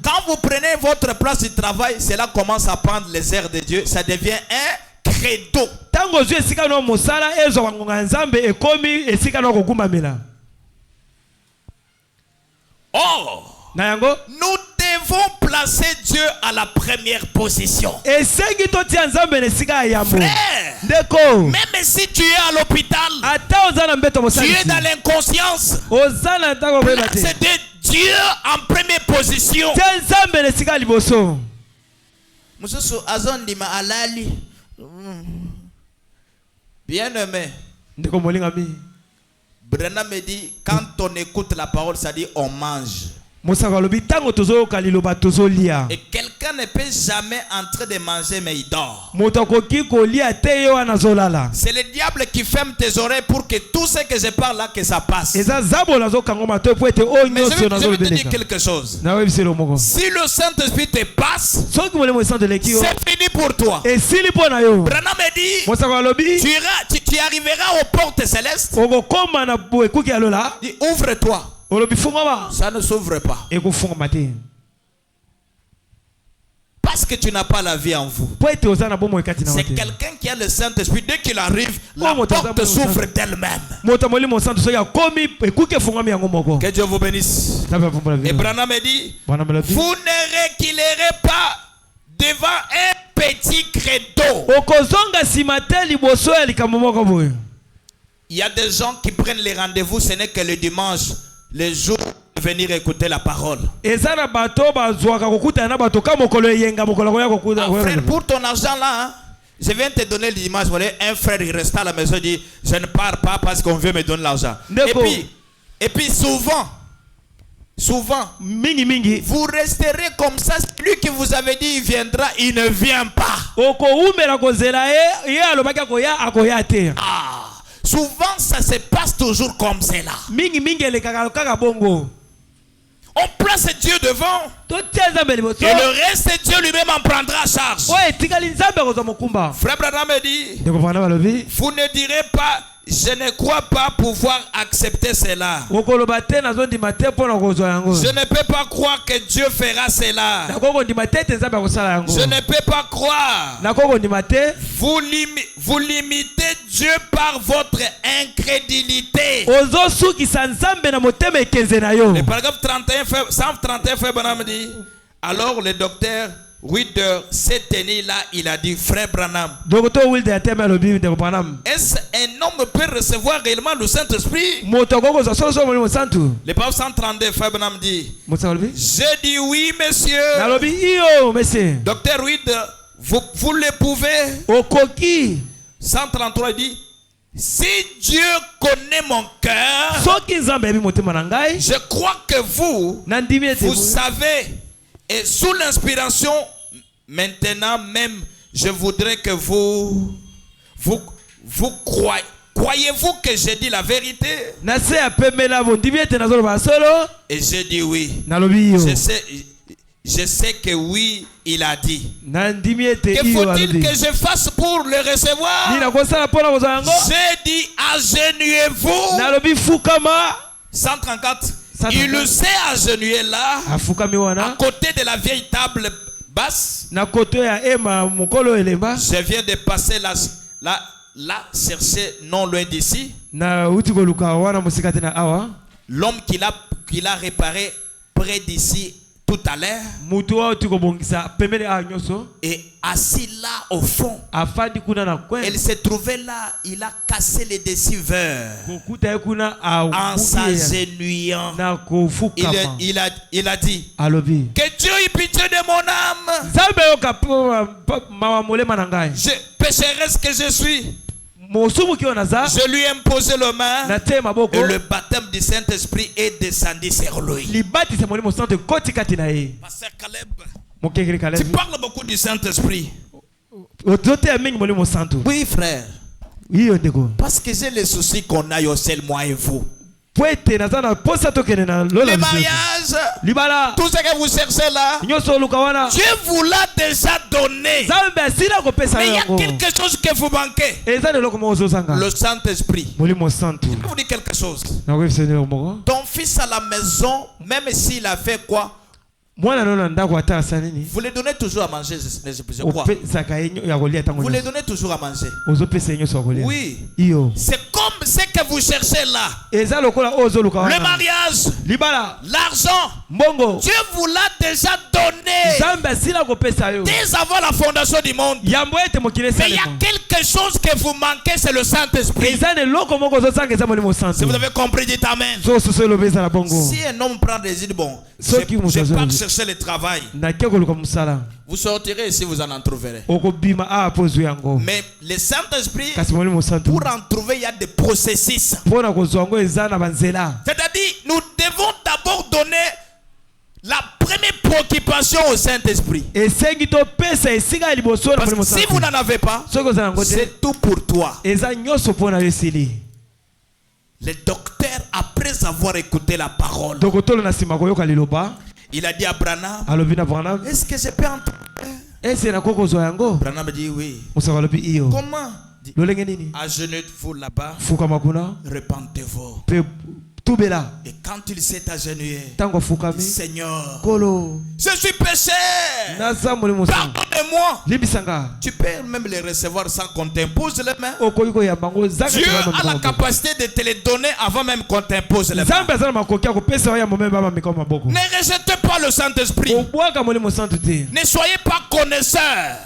Quand vous prenez votre place de travail, cela commence à prendre les airs de Dieu. Ça devient un credo. Oh, nous devons placer Dieu à la première position. Frère, même si tu es à l'hôpital, tu es dans l'inconscience, c'est Dieu en première position. Bien aimé, Brenna me dit, quand on écoute la parole, ça dit on mange. Et quelqu'un ne peut jamais entrer de manger mais il dort. C'est le diable qui ferme tes oreilles pour que tout ce que je parle là, que ça passe. Mais je vais te dire quelque chose. Si le Saint-Esprit te passe, c'est fini pour toi. Branham me dit, tu arriveras aux portes célestes. Ouvre-toi. Ça ne s'ouvre pas. Parce que tu n'as pas la vie en vous. C'est quelqu'un qui a le Saint-Esprit. Dès qu'il arrive, la porte s'ouvre d'elle-même. Que Dieu vous bénisse. Et Branham me dit, vous ne reculerez pas devant un petit credo. Il y a des gens qui prennent les rendez-vous, ce n'est que le dimanche. Les jours de venir écouter la parole. Frère, pour ton argent là, hein, je viens te donner l'image. Un frère il reste à la maison et dit, je ne pars pas parce qu'on veut me donner l'argent. Et puis souvent, vous resterez comme ça. Lui qui vous avait dit il viendra, il ne vient pas. Souvent, ça se passe toujours comme cela. On place Dieu devant. Et le reste, Dieu lui-même en prendra charge. Frère Branham me dit, vous ne direz pas, je ne crois pas pouvoir accepter cela. Je ne peux pas croire que Dieu fera cela. Je ne peux pas croire. Vous limitez Dieu par votre incrédulité. Le paragraphe 131, frère Branham dit, alors le docteur Wilder s'est tenu là, il a dit, frère Branham, est-ce un homme peut recevoir réellement le Saint-Esprit? Le paragraphe 132, frère Branham dit, j'ai dit oui, monsieur. Docteur Wilder, vous le pouvez. 133 dit, si Dieu connaît mon cœur, je crois que vous savez. Et sous l'inspiration, maintenant même, je voudrais que vous croyez-vous que j'ai dit la vérité? Et j'ai dit oui. Je sais que oui, il a dit. Que faut-il que je fasse pour le recevoir? J'ai dit agenouillez-vous. 134. Il le s'est agenouillé là, à côté de la vieille table basse. Je viens de passer là chercher non loin d'ici. L'homme qu'il a réparé près d'ici tout à l'heure. Et assis là au fond. Elle s'est trouvée là. Il a cassé les déciveurs en s'agenouillant. Il a dit que Dieu ait pitié de mon âme. Je pécheresse que je suis. Je lui ai imposé le main et le baptême du Saint-Esprit est descendu sur lui. Pasteur Caleb, tu parles beaucoup du Saint-Esprit. Oui, frère. Parce que j'ai les soucis qu'on a, seul moi et vous. Les mariages, tout ce que vous cherchez là, Dieu vous l'a déjà donné. Mais il y a quelque chose que vous manquez. Le Saint-Esprit. Je vais vous dire quelque chose. Ton fils à la maison, même s'il a fait quoi, vous le donnez toujours à manger, je crois. Vous le donnez toujours à manger. Oui. C'est comme comme ce que vous cherchez là, le mariage, l'argent, Dieu vous l'a déjà donné dès avant la fondation du monde. Mais il y a quelque chose que vous manquez, c'est le Saint-Esprit. Si vous avez compris, dites Amen. Si un homme prend des idées, bon, je pars chercher le travail, vous sortirez si vous en trouverez. Mais le Saint-Esprit, pour en trouver, il y a des processus. C'est-à-dire, nous devons d'abord donner la première préoccupation au Saint-Esprit. Parce que si vous n'en avez pas, c'est tout pour toi. Le docteur, après avoir écouté la parole, il a dit à Branham, est-ce que je peux entrer? Branham dit oui. Comment? Agenouillez-vous là-bas, repentez-vous. Et quand il s'est agenouillé, il dit, Seigneur, je suis pécheur, pardonnez-moi. Tu peux même les recevoir sans qu'on t'impose les mains. Dieu a la capacité de te les donner avant même qu'on t'impose les mains. Ne rejetez pas le Saint-Esprit. Ne soyez pas connaisseurs.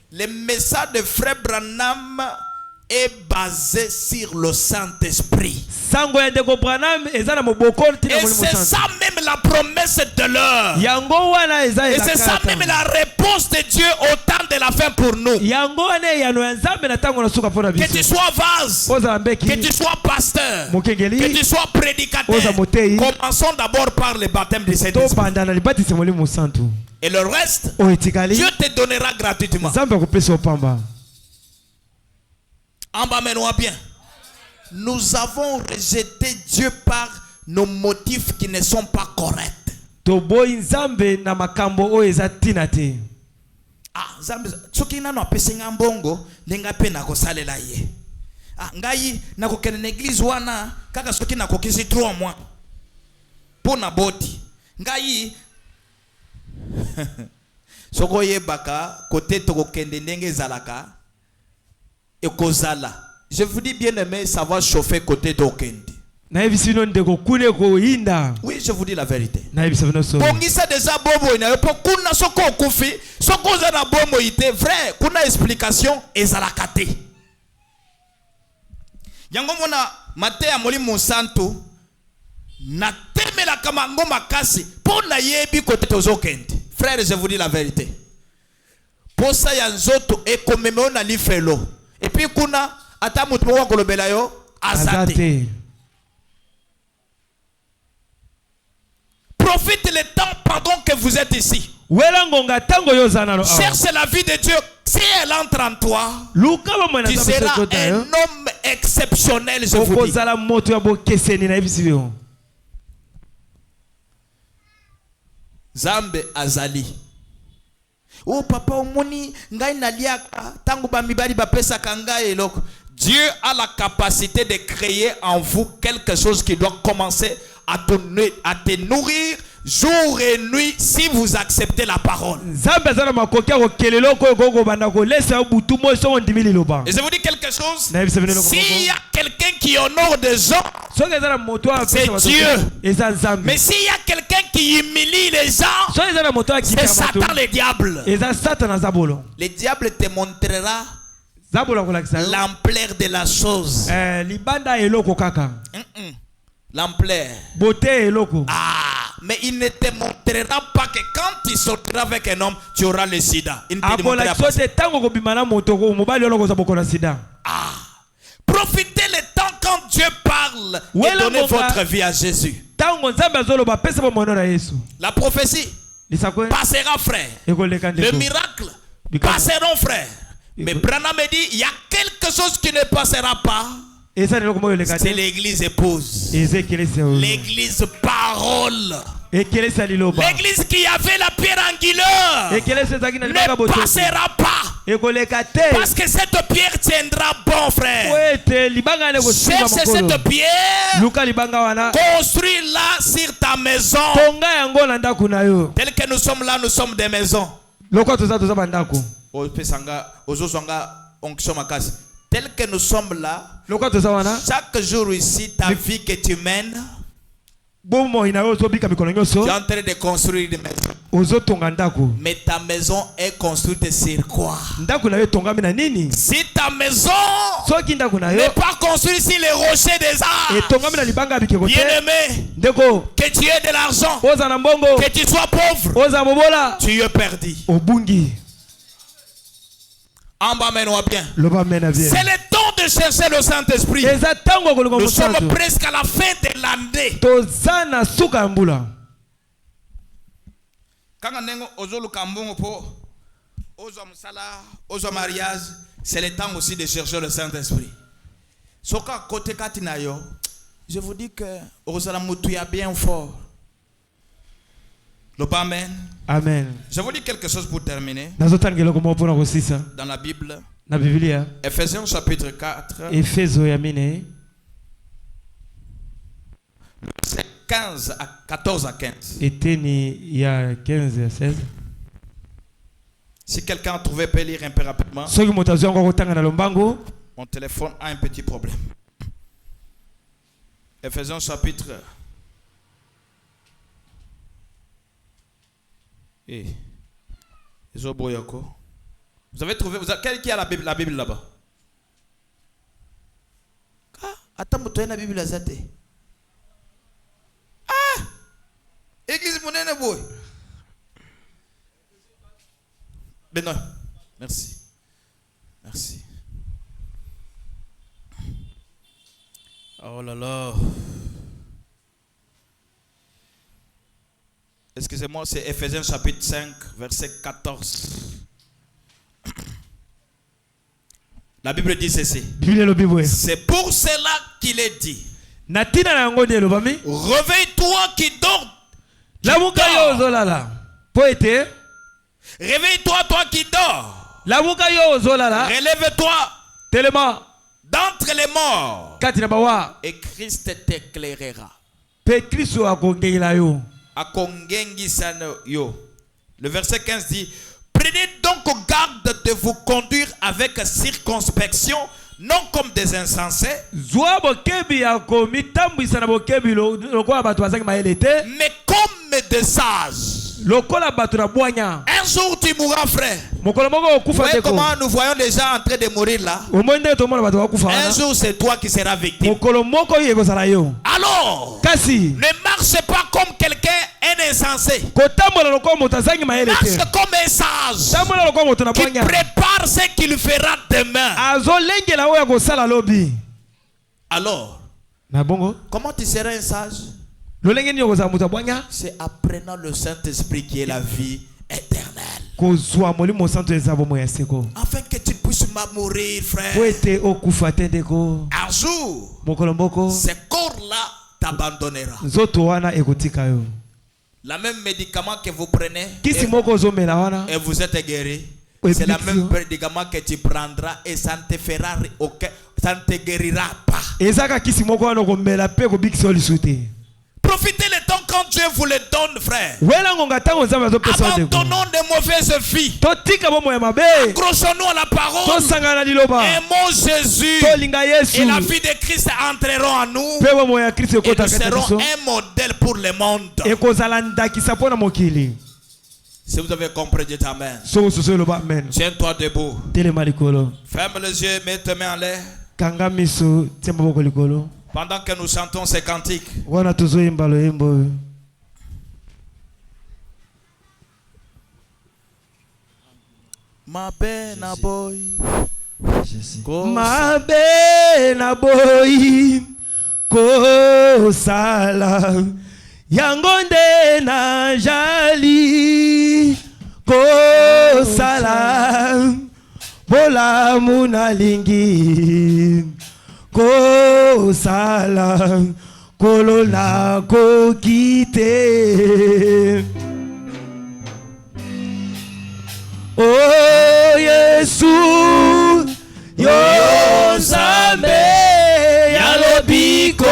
Le message de Frère Branham est basé sur le Saint-Esprit. Et c'est ça même la promesse de l'heure. Et c'est ça même la réponse de Dieu au temps de la fin pour nous. Que tu sois vase, que tu sois pasteur, que tu sois prédicateur, commençons d'abord par le baptême de Saint-Esprit. Et le reste, Dieu te donnera gratuitement. En bas, mets-nous bien. Nous avons rejeté Dieu par nos motifs qui ne sont pas corrects. Ah, Zambe, soki nano apesenga mbongo, nenga pe na kosalela ye. Ah, ngai na kokene na église wana, kaka soki na kokisi 3 mois. Pona boti. Ngai soko yebaka côté to kokende ndenge zalaka ekozala. Je vous dis bien aimé, ça va chauffer côté d'Okendi. Oui, je vous dis la vérité. Bongisa déjà bobo ina po kuna soko okufi, soko za na bomo ite vrai, kuna explication ezalakate. Yango mona Matthieu Molimo Santo na temela kama ngoma kasi pona yebi côté tozokendi. Frère, je vous dis la vérité. Posa ya nzoto ekomeme na lifelo. Et puis kuna ata mutu mwa kolobela yo azate. Profite le temps pendant que vous êtes ici. Cherche la vie de Dieu. Si elle entre en toi, tu seras un homme exceptionnel, je vous dis. Zambe azali. Oh papa omoni ngai naliaka tangu ba mibali ba pesa kanga eloko. Dieu a la capacité de créer en vous quelque chose qui doit commencer à te nourrir jour et nuit si vous acceptez la parole. Et je vous dis quelque chose. S'il y a quelqu'un qui honore des gens, c'est Dieu. Mais s'il y a quelqu'un qui humilie les gens, c'est Satan le diable. Le diable te montrera l'ampleur de la chose. L'ampleur. Ah, mais il ne te montrera pas que quand tu sortiras avec un homme, tu auras le sida. Il ne te montrera pas. Ah, profitez le temps quand Dieu parle et donnez votre vie à Jésus. La prophétie passera, frère. Le miracle passeront, frère. Mais Branham me dit, il y a quelque chose qui ne passera pas. C'est l'église épouse. L'église parole. L'église qui avait la pierre angulaire ne passera pas. Parce que cette pierre tiendra bon, frère. Cherche cette pierre, construis-la sur ta maison. Tel que nous sommes là, nous sommes des maisons. tel que nous sommes là, chaque jour ici, ta vie que tu mènes, tu es en train de construire des maisons. Mais ta maison est construite sur quoi? Si ta maison n'est pas construite sur les rochers des arts, bien-aimé, que tu aies de l'argent, que tu sois pauvre, tu es perdu. En bas, mène-moi bien. C'est le temps de chercher le Saint-Esprit. Nous sommes presque à la fin de l'année. Quand on a mariage, c'est le temps aussi de chercher le Saint-Esprit. Je vous dis que Osalamoutou est bien fort. Amen. Amen. Je vous dis quelque chose pour terminer. Dans la Bible, Ephésiens chapitre 4, c'est 14 à 15. Si quelqu'un a trouvé, peut lire un peu rapidement. Mon téléphone a un petit problème. Ephésiens chapitre. Vous avez trouvé, qui a la Bible là-bas? Attends, tu as la Bible là-bas. Ah! Église monnaie boy. Benoît, merci. Merci. Oh là là. Excusez-moi, c'est Ephésiens chapitre 5, verset 14. La Bible dit ceci. C'est pour cela qu'il est dit. Réveille-toi qui dors. Réveille-toi, toi qui dors. Relève-toi d'entre les morts. Et Christ t'éclairera. Le verset 15 dit: prenez donc garde de vous conduire avec circonspection, non comme des insensés, mais comme des sages. Un jour tu mourras, frère. Vous voyez comment nous voyons les gens en train de mourir là? Un jour c'est toi qui seras victime. Alors, ne marche pas comme quelqu'un insensé. Marche comme un sage qui prépare ce qu'il fera demain. Alors, comment tu seras un sage? C'est apprenant le Saint-Esprit qui est la vie éternelle. Afin que tu puisses mourir, frère. Un jour, ce corps-là t'abandonnera. Le même médicament que vous prenez et vous êtes guéri, c'est le même médicament que tu prendras et ça ne te fera aucun, ça ne te guérira pas. Profitez le temps quand Dieu vous le donne, frère. Abandonnons de mauvaises vies. Accrochons-nous à la parole. Aimons Jésus. Et la vie de Christ entreront en nous. Et nous serons un modèle pour le monde. Si vous avez compris, dites Amen. Tiens-toi debout. Ferme les yeux, mets tes mains en l'air. Pendant que nous chantons ces cantiques. Ma bena boy. Ma bena boy. Ko sala. Yangonde na jali. Ko sala. Bola munalingi. Ko sala kolona ko kite. Oh Yesu yo Nzambe yalobi ko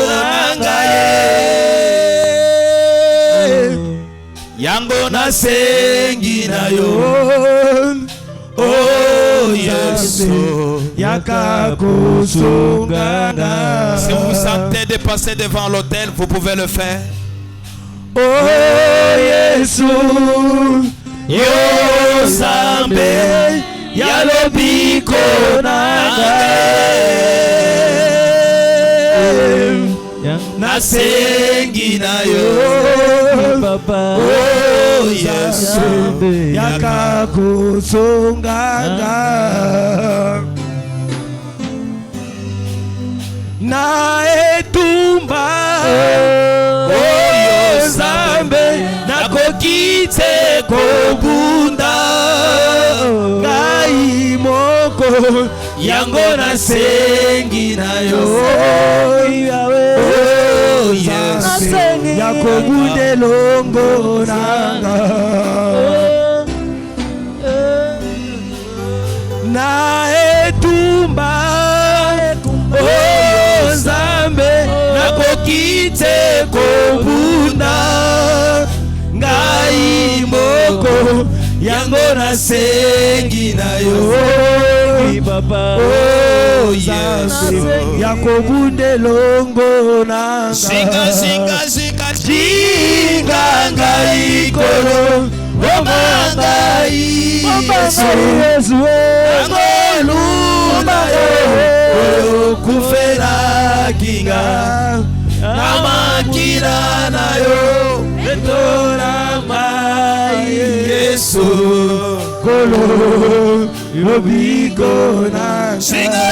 nangaye yango nasengi na yo. Oh Si vous sentez de passer devant l'autel, vous pouvez le faire. Oh Yesu, yo Zambe, yalobi konanga, nasengi na yo, Papa. Oh Yesu, yakakusunganga, na etumba. Nakokite kobunda ngai moko yango nasengi na yo yakobunde longo nanga na etumba o Nzambe nakokite kobunda ngai moko yango nasengi na yo Papa. Oh Yesu yakobunde longo nanga singa ngai kolo ngai Yesu ngoluna yo kufela kinga namakila na yo etola mai Yesu kolo yobigo na singa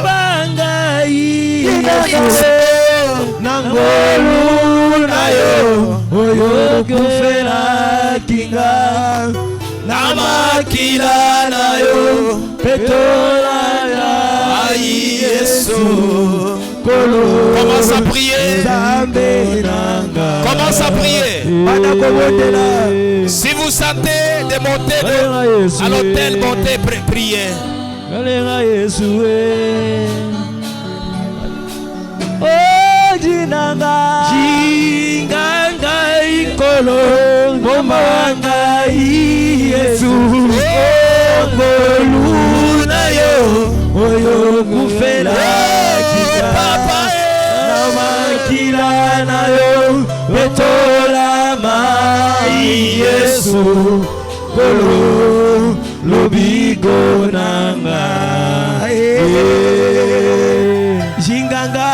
bangai nangolu na yo oyo kufela kinga namakila na yo petola ya Yesu. Commence à prier. Commence à prier. Si vous sentez de monter à l'autel, montez, priez. Oh Jinanga ikolo momanga Yesu ngoluna yo oyo kufela Papa namakila na yo betola mai Yesu kolo lobigo nanga Jinganga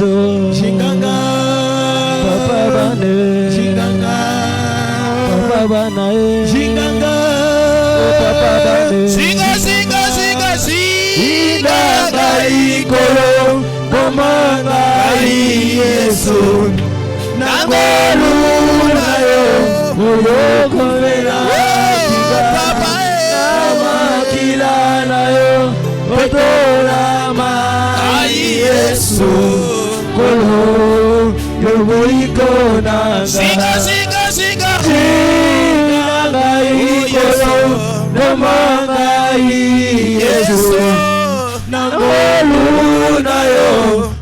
Yesu Jinganga Papa bane Jinganga Papa bana Jinganga Papa bane Zinga zinga zinga zinga ikolo Bomanga Yesu Nangolu nayo Uyokovela Papa Namakila nayo Otolama Yesu Kolo Yoboiko Nanga Zinga zinga zinga Zinga ikolo Bomanga Yesu Nangolu nayo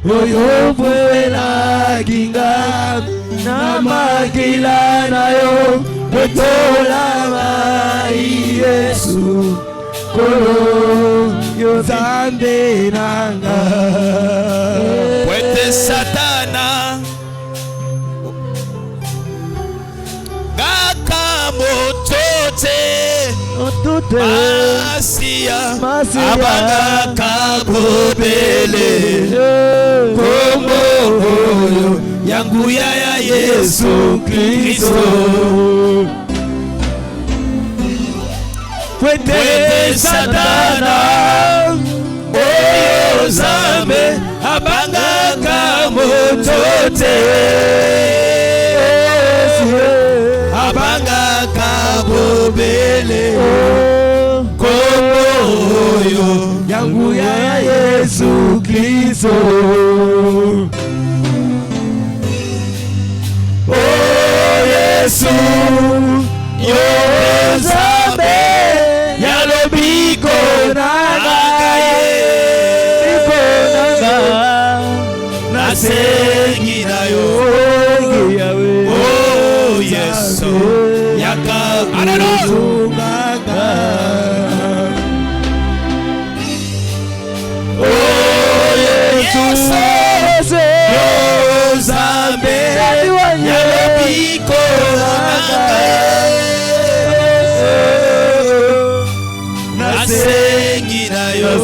Uyokovela Kinga Namakila nayo Otolama Yesu Kolo Yozambe nanga Pwete Satana Gaka motote Masia Abanga kabobele Kombo yangu ya Yesu Kristo Pwete Satana Oyo Zambe Abanga kamotote Abanga kabobele Komoyo yangu ya Yesu Kristo Oh Yesu Yo Zambe Yalobiko nagaye Nasengi nayo Oh Yesu Yaka Oh Yesu Yo Zambe Yalobiko Nasengi nayo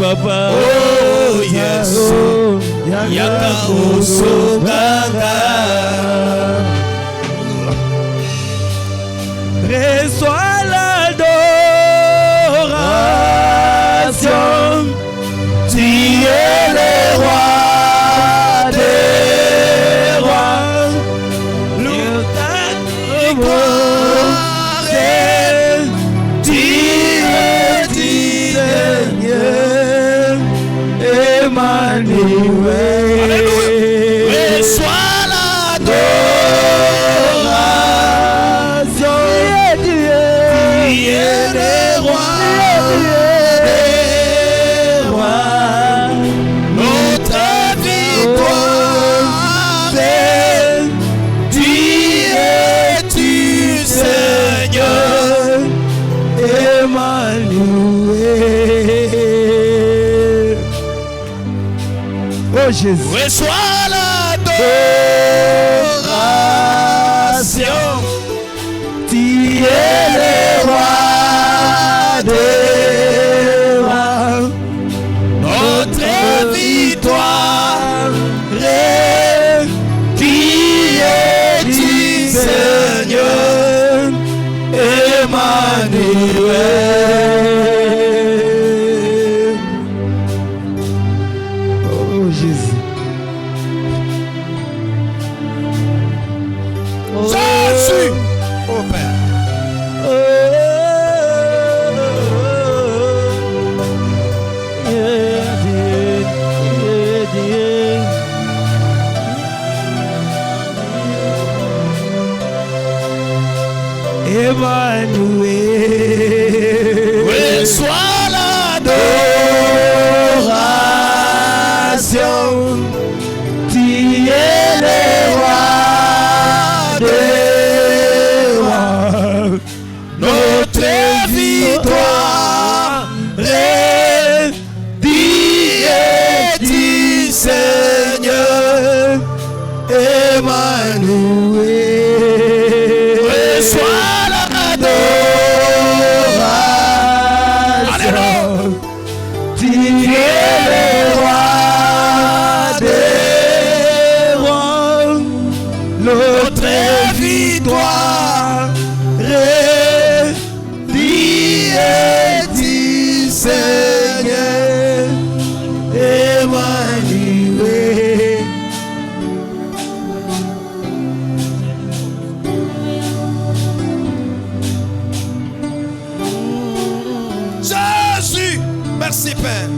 Papa Oh Yesu Yaka Osoganga Reçois l'adoration Tu es le roi des rois Le gloire Tu es Seigneur Emmanuel Reçois l'adoration Tu es le roi des rois Notre victoire Tu es-tu Seigneur Emmanuel Oh Jésus Reçois l'adoration Tu es le roi des rois Notre victoire Qui es-tu Seigneur Emmanuel Oh Jésus Jésus Oh Père Emmanuel Reçois l'adoration Tu es le roi des rois Notre victoire Tu es-tu Seigneur Emmanuel Reçois l'adoration Père.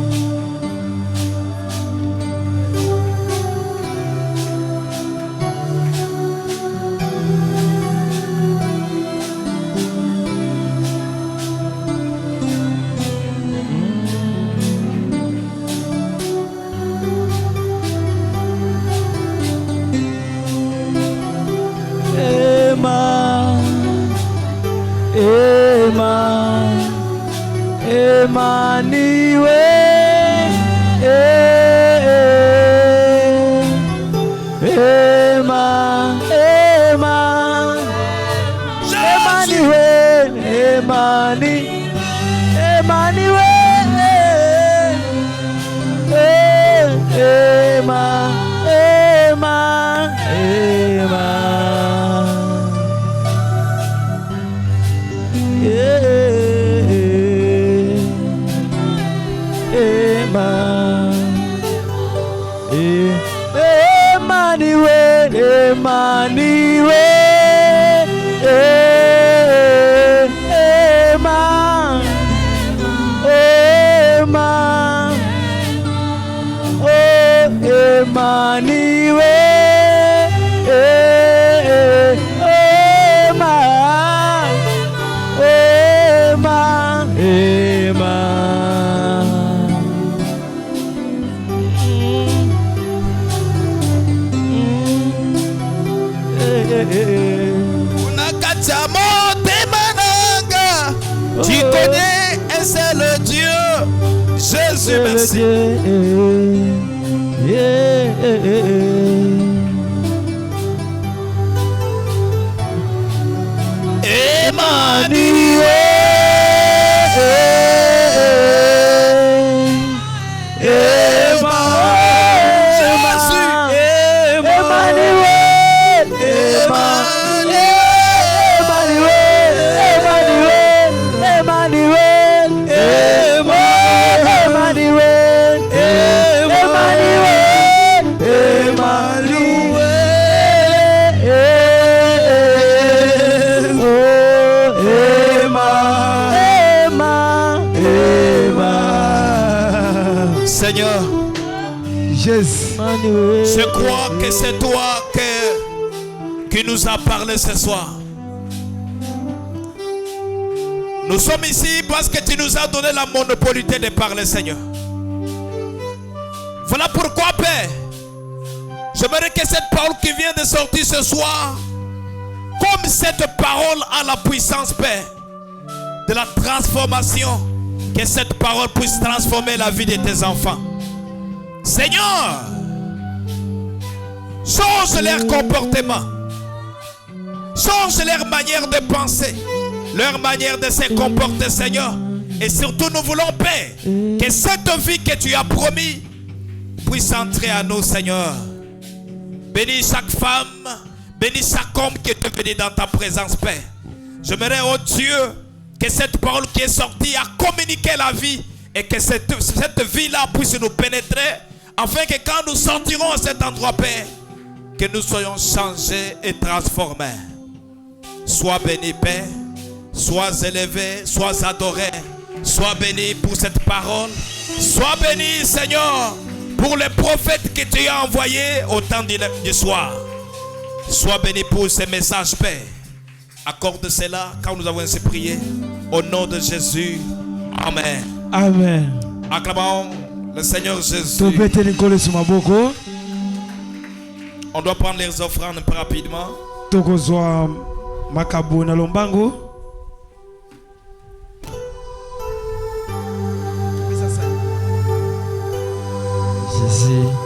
Emmanuel, tu connais un seul Dieu, Jésus, merci. Seigneur, je crois que c'est toi qui nous a parlé ce soir. Nous sommes ici parce que tu nous as donné la monopolité de parler, Seigneur. Voilà pourquoi, Père, j'aimerais que cette parole qui vient de sortir ce soir, comme cette parole a la puissance, Père, de la transformation, que cette parole puisse transformer la vie de tes enfants. Seigneur, change leur comportement, change leur manière de penser, leur manière de se comporter, Seigneur. Et surtout, nous voulons, Père, que cette vie que tu as promis puisse entrer à nous, Seigneur. Bénis chaque femme, bénis chaque homme qui est venu dans ta présence, Père. J'aimerais, oh Dieu, que cette parole qui est sortie a communiqué la vie et que cette vie-là puisse nous pénétrer afin que quand nous sortirons à cet endroit, Père, que nous soyons changés et transformés. Sois béni, Père, sois élevé, sois adoré, sois béni pour cette parole, sois béni, Seigneur, pour les prophètes que tu as envoyés au temps du soir. Sois béni pour ces messages, Père. Accorde cela quand nous avons ainsi prié. Au nom de Jésus. Amen. Amen. Acclamons le Seigneur Jésus. On doit prendre les offrandes un peu rapidement. Jésus.